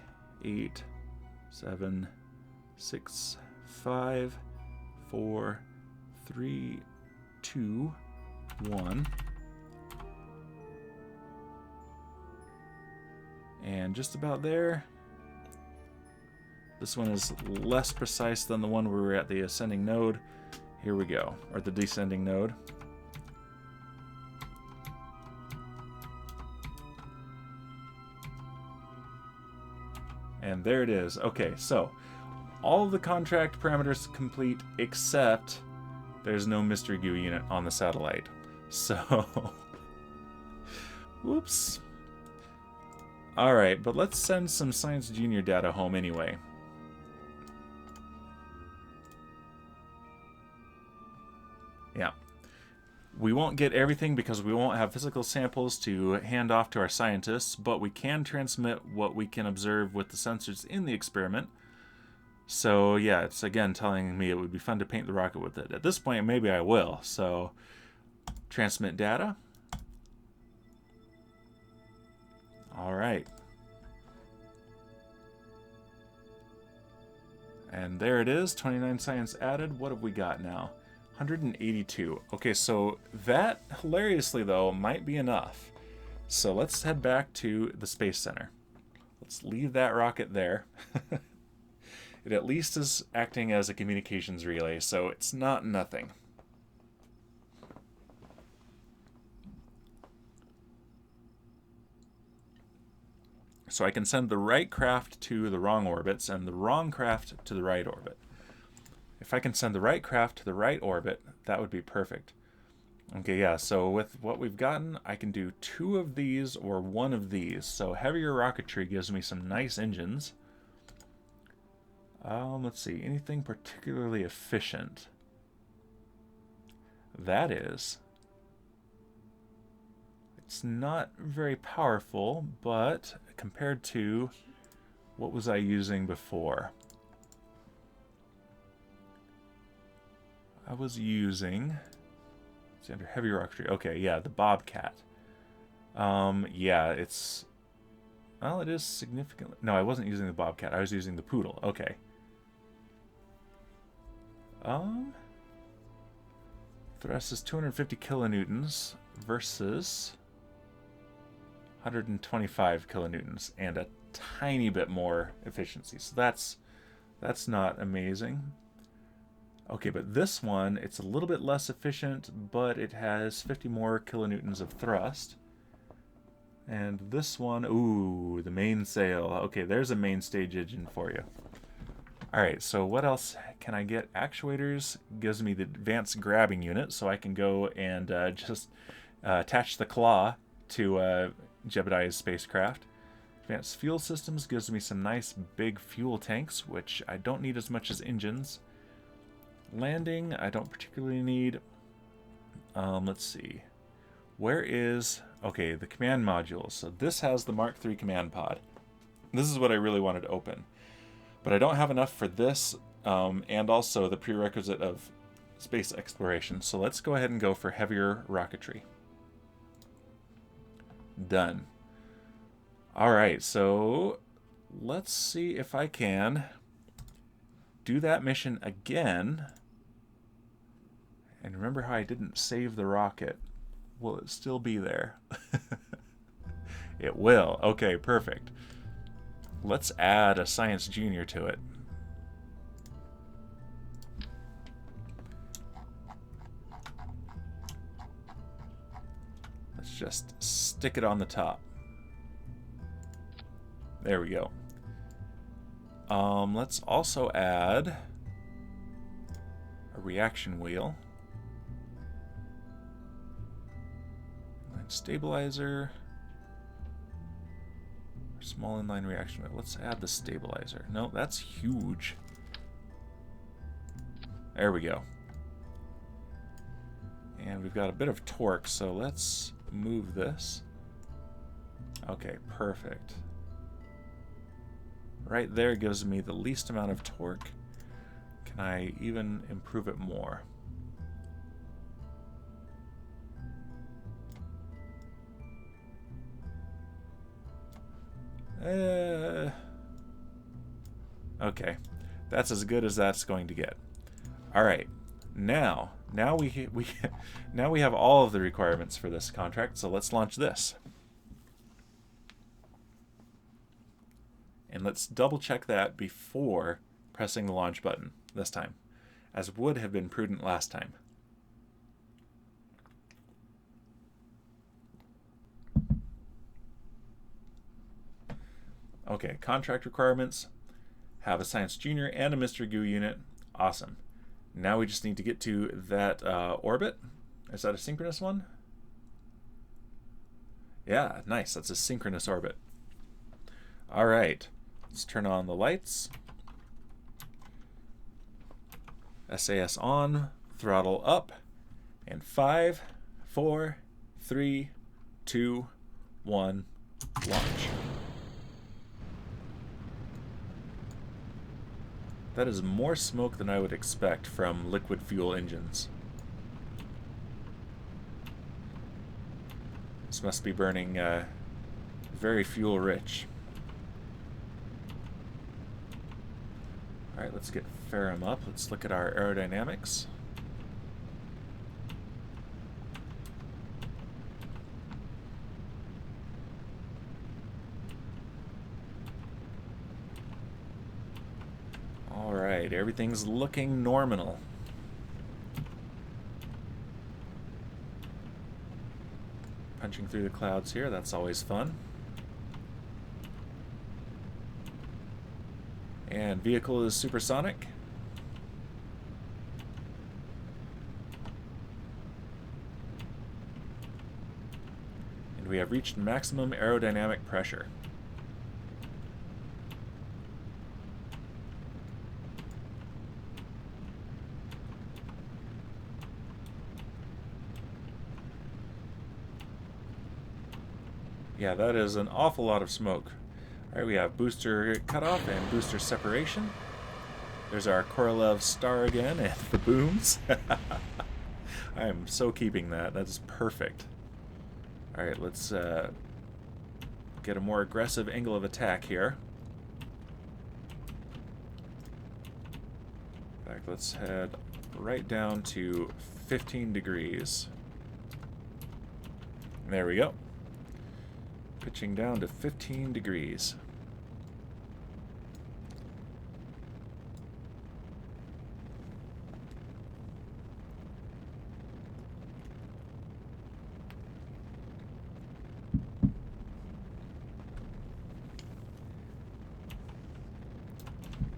8, 7, 6, 5, 4, 3, 2, 1. And just about there. This one is less precise than the one where we were at the ascending node. Here we go, or the descending node. And there it is. Okay, so all of the contract parameters complete except there's no mystery goo unit on the satellite. So, whoops. All right, but let's send some Science Junior data home anyway. Yeah. We won't get everything because we won't have physical samples to hand off to our scientists, but we can transmit what we can observe with the sensors in the experiment. So yeah, it's again telling me it would be fun to paint the rocket with it. At this point, maybe I will. So transmit data. All right. And there it is, 29 science added. What have we got now? 182. Okay, so that, hilariously though, might be enough. So let's head back to the Space Center. Let's leave that rocket there. It at least is acting as a communications relay, so it's not nothing. So I can send the right craft to the wrong orbits and the wrong craft to the right orbit. If I can send the right craft to the right orbit, that would be perfect. Okay, yeah, so with what we've gotten, I can do 2 of these or 1 of these. So heavier rocketry gives me some nice engines. Let's see, anything particularly efficient? That is. It's not very powerful, but compared to what was I using before? I was using, it's under heavy rocketry. Okay, yeah, the Bobcat. Yeah, it's, well, it is significantly, no, I wasn't using the Bobcat. I was using the Poodle. Okay. Thrust is 250 kilonewtons versus 125 kilonewtons and a tiny bit more efficiency. So that's not amazing. Okay, but this one, it's a little bit less efficient, but it has 50 more kilonewtons of thrust. And this one, ooh, the mainsail. Okay, there's a main stage engine for you. Alright, so what else can I get? Actuators gives me the advanced grabbing unit, so I can go and just attach the claw to Jebediah's spacecraft. Advanced fuel systems gives me some nice big fuel tanks, which I don't need as much as engines. Landing, I don't particularly need. Let's see. Where is... Okay, the command modules. So this has the Mark III command pod. This is what I really wanted to open. But I don't have enough for this, and also the prerequisite of space exploration. So let's go ahead and go for heavier rocketry. Done. Alright, so let's see if I can do that mission again. And remember how I didn't save the rocket. Will it still be there? It will. Okay, perfect. Let's add a Science Junior to it. Let's just stick it on the top. There we go. Let's also add a reaction wheel. Stabilizer. Small inline reaction wheel. Let's add the stabilizer. No, that's huge. There we go. And we've got a bit of torque, so let's move this. Okay, perfect. Right there gives me the least amount of torque. Can I even improve it more? Okay, that's as good as that's going to get. All right, now we have all of the requirements for this contract. So let's launch this, and let's double check that before pressing the launch button this time, as would have been prudent last time. Okay, contract requirements. Have a Science Junior and a Mr. Goo unit. Awesome. Now we just need to get to that orbit. Is that a synchronous one? Yeah, nice. That's a synchronous orbit. All right. Let's turn on the lights. SAS on. Throttle up. And 5, 4, 3, 2, 1, launch. That is more smoke than I would expect from liquid fuel engines. This must be burning very fuel rich. Alright, let's get Ferram up. Let's look at our aerodynamics. Alright, everything's looking nominal. Punching through the clouds here, that's always fun. And vehicle is supersonic. And we have reached maximum aerodynamic pressure. Yeah, that is an awful lot of smoke. Alright, we have booster cutoff and booster separation. There's our Korolev star again and the booms. I am so keeping that. That is perfect. Alright, let's get a more aggressive angle of attack here. In fact, let's head right down to 15 degrees. There we go. Pitching down to 15 degrees.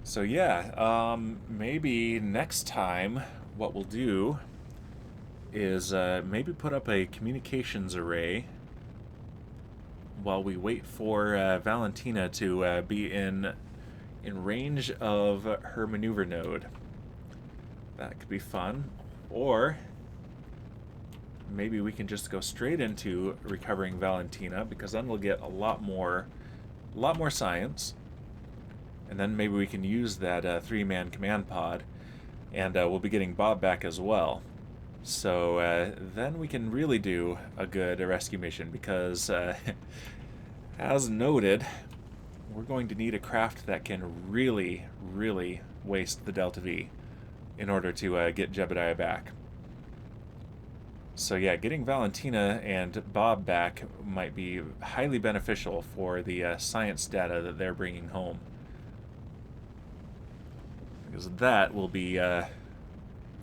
So yeah, maybe next time what we'll do is maybe put up a communications array while we wait for Valentina to be in range of her maneuver node. That could be fun. Or maybe we can just go straight into recovering Valentina, because then we'll get a lot more a lot more science, and then maybe we can use that three-man command pod, and we'll be getting Bob back as well. So then we can really do a good rescue mission, because as noted, we're going to need a craft that can really, really waste the Delta V in order to get Jebediah back. So yeah, getting Valentina and Bob back might be highly beneficial for the science data that they're bringing home, because that will be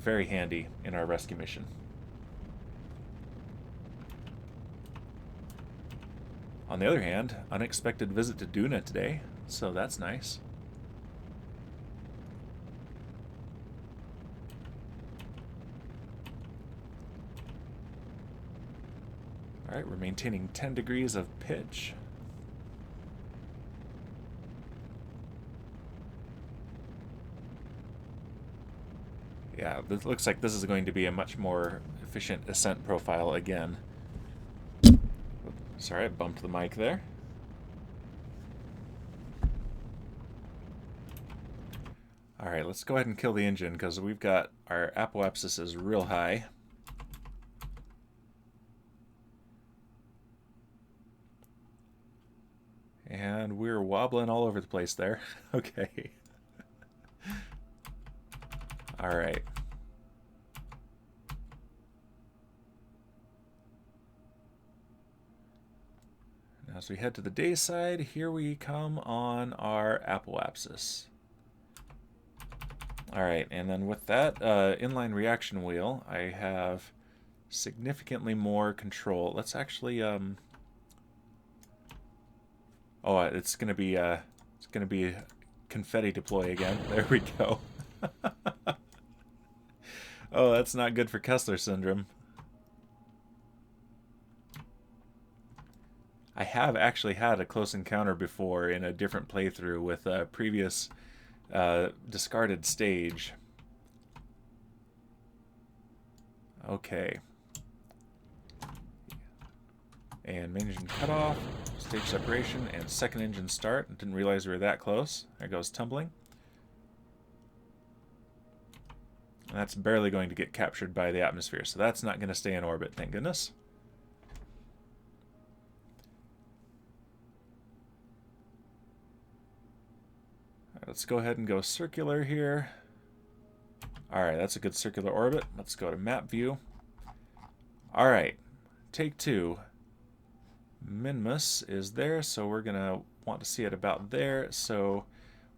very handy in our rescue mission. On the other hand, unexpected visit to Duna today, so that's nice. Alright, we're maintaining 10 degrees of pitch. Yeah, it looks like this is going to be a much more efficient ascent profile again. Sorry, I bumped the mic there. Alright, let's go ahead and kill the engine, because we've got our apoapsis is real high. And we're wobbling all over the place there. Okay. Alright. Now as we head to the day side, here we come on our apoapsis. Alright, and then with that inline reaction wheel, I have significantly more control. Let's actually oh, it's gonna be confetti deploy again. There we go. Oh, that's not good for Kessler syndrome. I have actually had a close encounter before in a different playthrough with a previous discarded stage. Okay. And main engine cutoff, stage separation, and second engine start. Didn't realize we were that close. There goes tumbling. And that's barely going to get captured by the atmosphere, so that's not going to stay in orbit, thank goodness. Right, let's go ahead and go circular here. Alright, that's a good circular orbit. Let's go to map view. Alright, take two. Minmus is there, so we're going to want to see it about there. So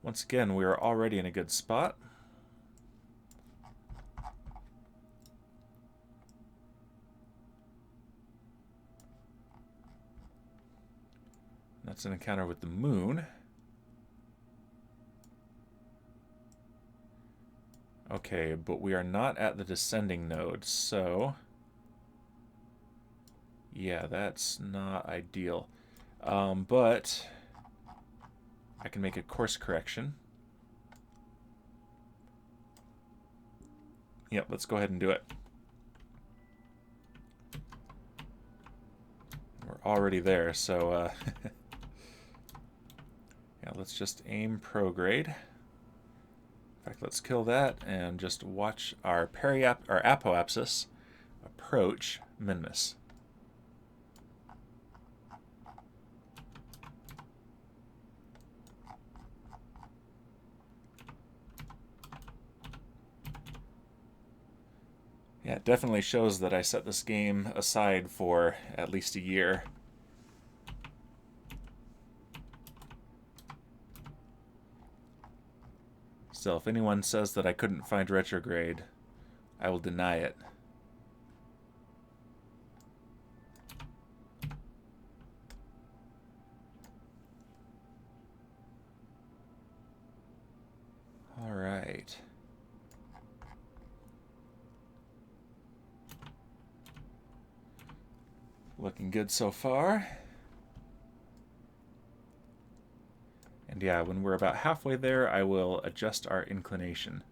once again, we are already in a good spot. That's an encounter with the moon. Okay, but we are not at the descending node, so yeah, that's not ideal. But I can make a course correction. Yep, let's go ahead and do it. We're already there, so yeah, let's just aim prograde. In fact, let's kill that and just watch our apoapsis approach Minmus. Yeah, it definitely shows that I set this game aside for at least a year. Still, if anyone says that I couldn't find retrograde, I will deny it. All right. Looking good so far. And yeah, when we're about halfway there, I will adjust our inclination.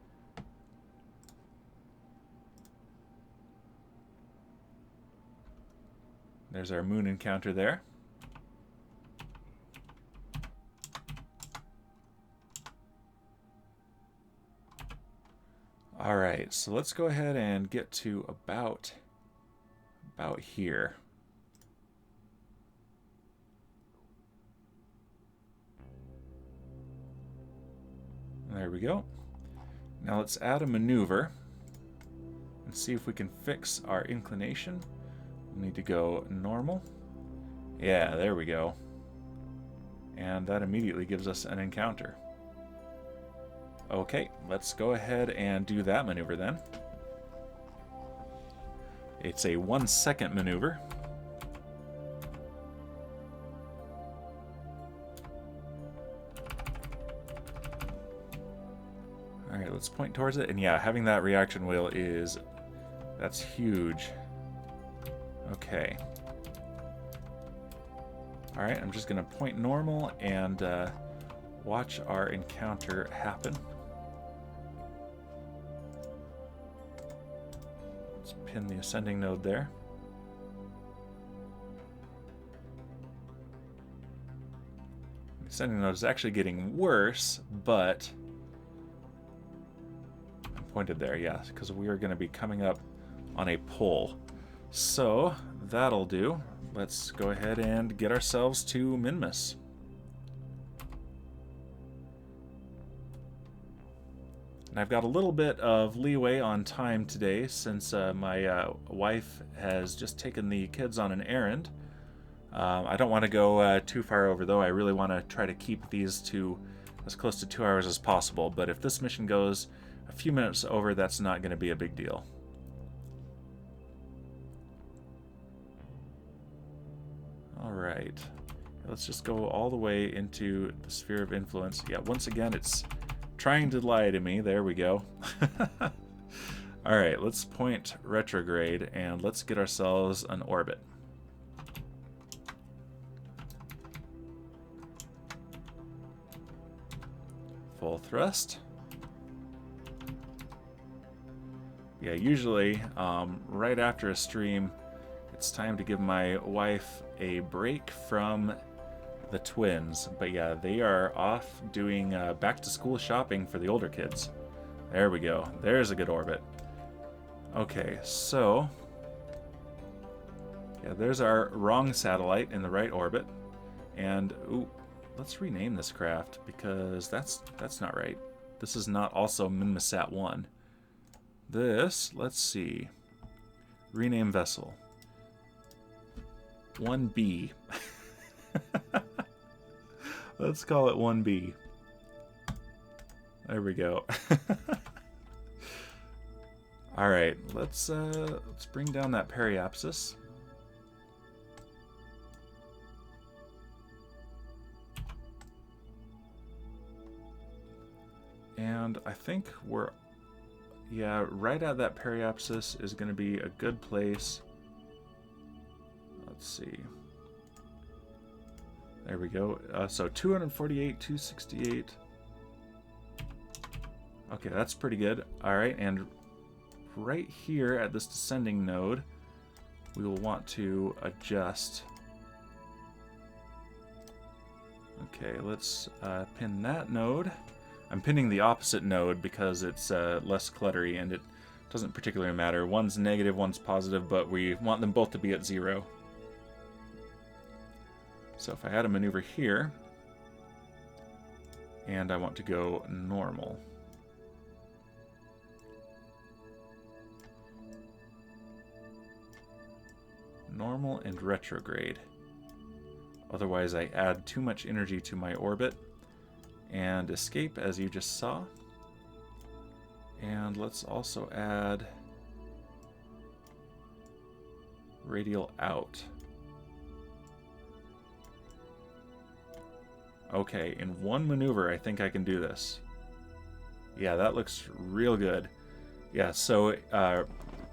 There's our moon encounter there. right, so let's go ahead and get to about here. There we go. Now let's add a maneuver and see if we can fix our inclination. We need to go normal. Yeah, there we go. And that immediately gives us an encounter. Okay, let's go ahead and do that maneuver then. It's a 1-second maneuver. Alright, let's point towards it. And yeah, having that reaction wheel that's huge. Okay. Alright, I'm just going to point normal and watch our encounter happen. Let's pin the ascending node there. The ascending node is actually getting worse, but I'm pointed there, yeah, because we are going to be coming up on a pole. So that'll do. Let's go ahead and get ourselves to Minmus. And I've got a little bit of leeway on time today since my wife has just taken the kids on an errand. I don't want to go too far over though. I really want to try to keep these to as close to 2 hours as possible. But if this mission goes a few minutes over, that's not going to be a big deal. Alright, let's just go all the way into the sphere of influence. Yeah, once again, it's trying to lie to me. There we go. Alright, let's point retrograde and let's get ourselves an orbit. Full thrust. Yeah, usually right after a stream, it's time to give my wife a break from the twins. But yeah, they are off doing back-to-school shopping for the older kids. There we go. There's a good orbit. Okay, so yeah, there's our wrong satellite in the right orbit. And ooh, let's rename this craft because that's not right. This is not also Minmasat 1. This, let's see. Rename vessel. 1B. Let's call it 1B. There we go. All right, let's bring down that periapsis. And I think yeah, right at that periapsis is going to be a good place. Let's see. There we go. So 248, 268. Okay, that's pretty good. All right, and right here at this descending node, we will want to adjust. Okay, let's pin that node. I'm pinning the opposite node because it's less cluttery and it doesn't particularly matter. One's negative, one's positive, but we want them both to be at 0. So if I add a maneuver here, and I want to go normal. Normal and retrograde. Otherwise I add too much energy to my orbit. And escape, as you just saw. And let's also add radial out. Okay, in one maneuver, I think I can do this. Yeah, that looks real good. Yeah, so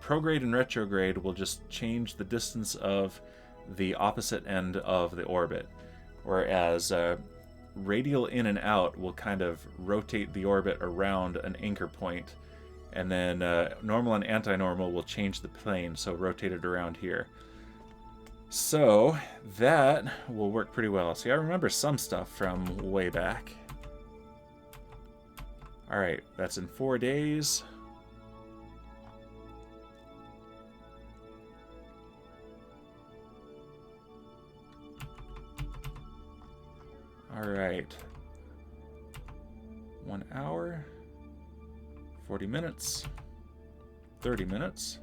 prograde and retrograde will just change the distance of the opposite end of the orbit, whereas radial in and out will kind of rotate the orbit around an anchor point, and then normal and anti-normal will change the plane, so rotate it around here. So that will work pretty well. See, I remember some stuff from way back. Alright, that's in 4 days. All right. 1 hour, 40 minutes, 30 minutes,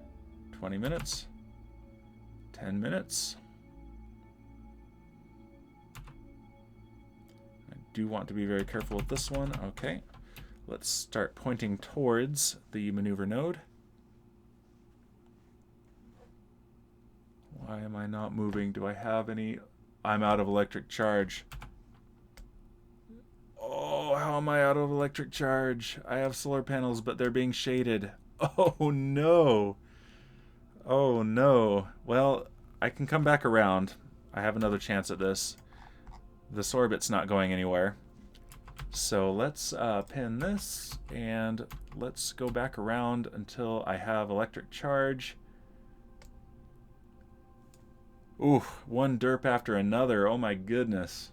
20 minutes, 10 minutes. I do want to be very careful with this one. Okay. Let's start pointing towards the maneuver node. Why am I not moving? Do I have any? I'm out of electric charge. Oh, how am I out of electric charge? I have solar panels, but they're being shaded. Oh no. Oh no. Well, I can come back around. I have another chance at this. This orbit's not going anywhere. So let's pin this, and let's go back around until I have electric charge. Ooh, one derp after another. Oh my goodness.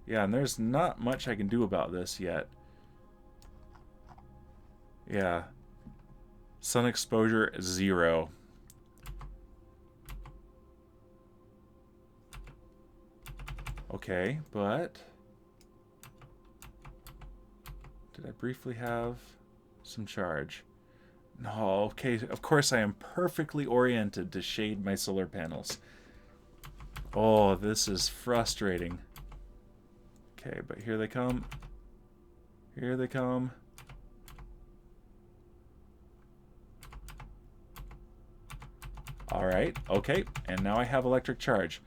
Yeah, and there's not much I can do about this yet. Yeah. Sun exposure 0. Okay, but did I briefly have some charge? No, okay, of course I am perfectly oriented to shade my solar panels. Oh, this is frustrating. Okay, but here they come. Here they come. All right, okay, and now I have electric charge.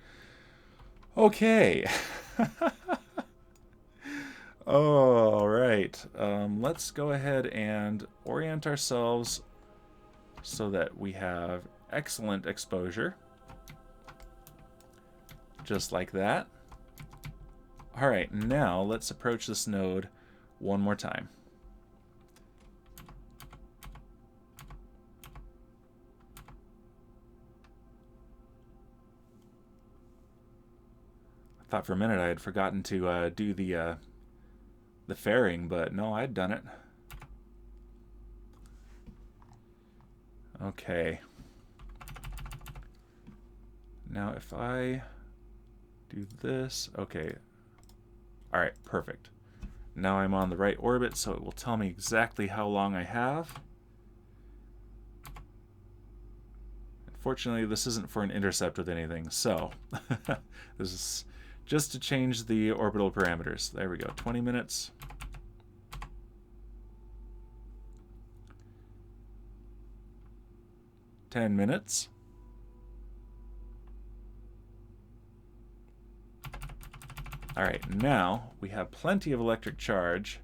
Okay. All right, let's go ahead and orient ourselves so that we have excellent exposure. Just like that. All right, now let's approach this node one more time. I thought for a minute I had forgotten to do the fairing, but no, I'd done it. Okay. Now if I do this, okay. All right, perfect. Now I'm on the right orbit, so it will tell me exactly how long I have. Unfortunately, this isn't for an intercept with anything, so this is just to change the orbital parameters. There we go, 20 minutes. $10 minutes. All right, now we have plenty of electric charge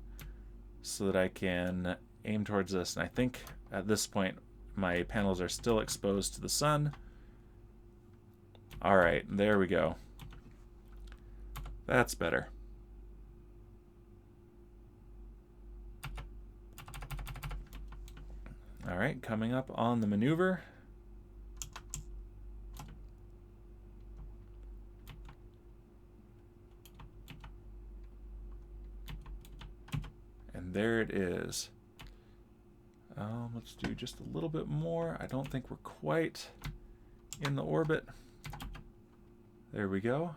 so that I can aim towards this. And I think at this point my panels are still exposed to the sun. All right, there we go. That's better. All right, coming up on the maneuver. And there it is. Let's do just a little bit more. I don't think we're quite in the orbit. There we go.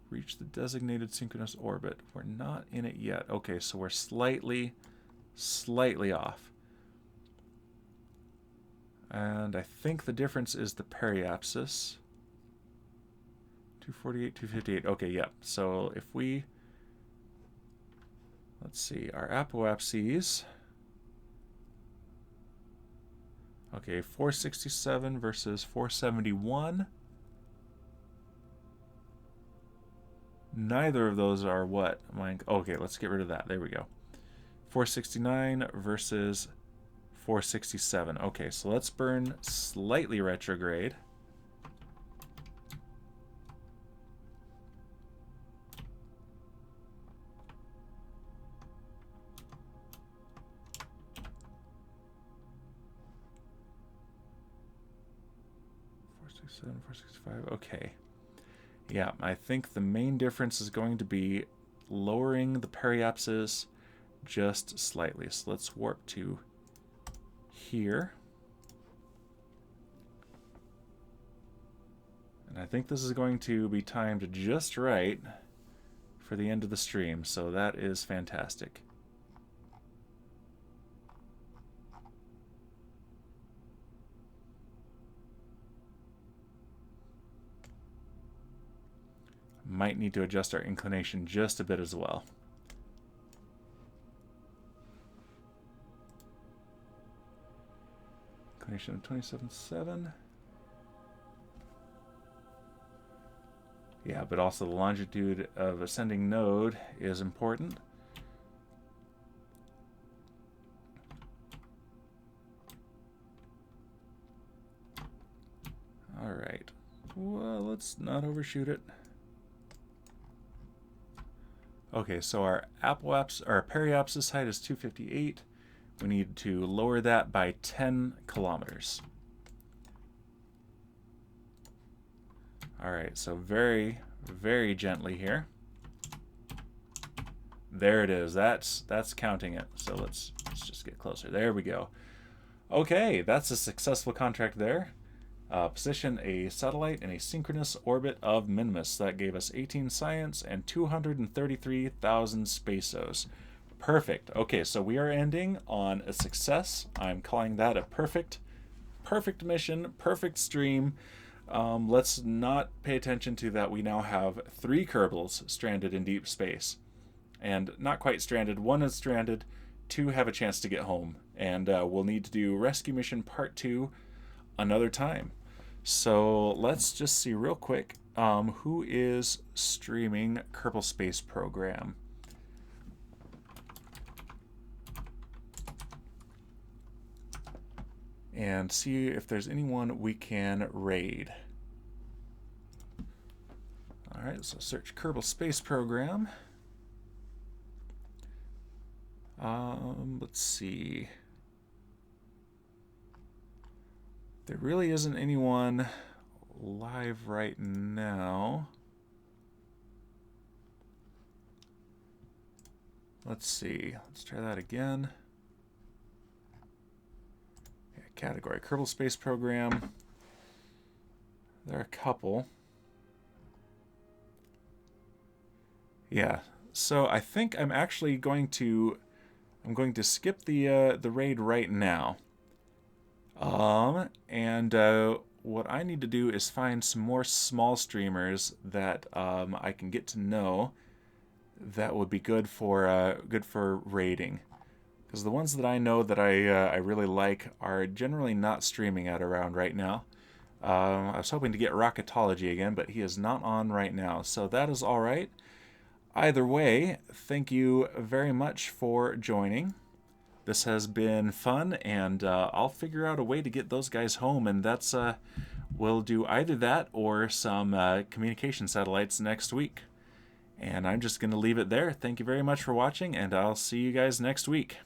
Reach the designated synchronous orbit. We're not in it yet. Okay, so we're slightly off. And I think the difference is the periapsis. 248, 258. Okay, yep. So if we, let's see, our apoapses. Okay, 467 versus 471. Neither of those are what? Okay, let's get rid of that. There we go. 469 versus 467. Okay, so let's burn slightly retrograde. $467, $465. Okay. Yeah, I think the main difference is going to be lowering the periapsis just slightly. So let's warp to here. And I think this is going to be timed just right for the end of the stream, so that is fantastic. Might need to adjust our inclination just a bit as well. Inclination of 27.7. Yeah, but also the longitude of ascending node is important. All right. Well, let's not overshoot it. Okay, so our periapsis height is 258. We need to lower that by 10 kilometers. All right, so very, very gently here. There it is. That's counting it. So let's just get closer. There we go. Okay, that's a successful contract there. Position a satellite in a synchronous orbit of Minimus. That gave us 18 science and 233,000 spaceos. Perfect. Okay, so we are ending on a success. I'm calling that a perfect mission, perfect stream. Let's not pay attention to that. We now have 3 Kerbals stranded in deep space. And not quite stranded. 1 is stranded. 2 have a chance to get home. And we'll need to do Rescue Mission Part 2 another time. So let's just see real quick who is streaming Kerbal Space Program. And see if there's anyone we can raid. Alright, so search Kerbal Space Program. Let's see. There really isn't anyone live right now. Let's see. Let's try that again. Yeah, category Kerbal Space Program. There are a couple. Yeah. So I think I'm actually going to skip the raid right now. What I need to do is find some more small streamers that I can get to know that would be good for raiding, because the ones that I know that I really like are generally not streaming at around right now. I was hoping to get Rocketology again, but he is not on right now, so that is all right. Either way, thank you very much for joining. This has been fun, and I'll figure out a way to get those guys home, and that's we'll do either that or some communication satellites next week. And I'm just going to leave it there. Thank you very much for watching, and I'll see you guys next week.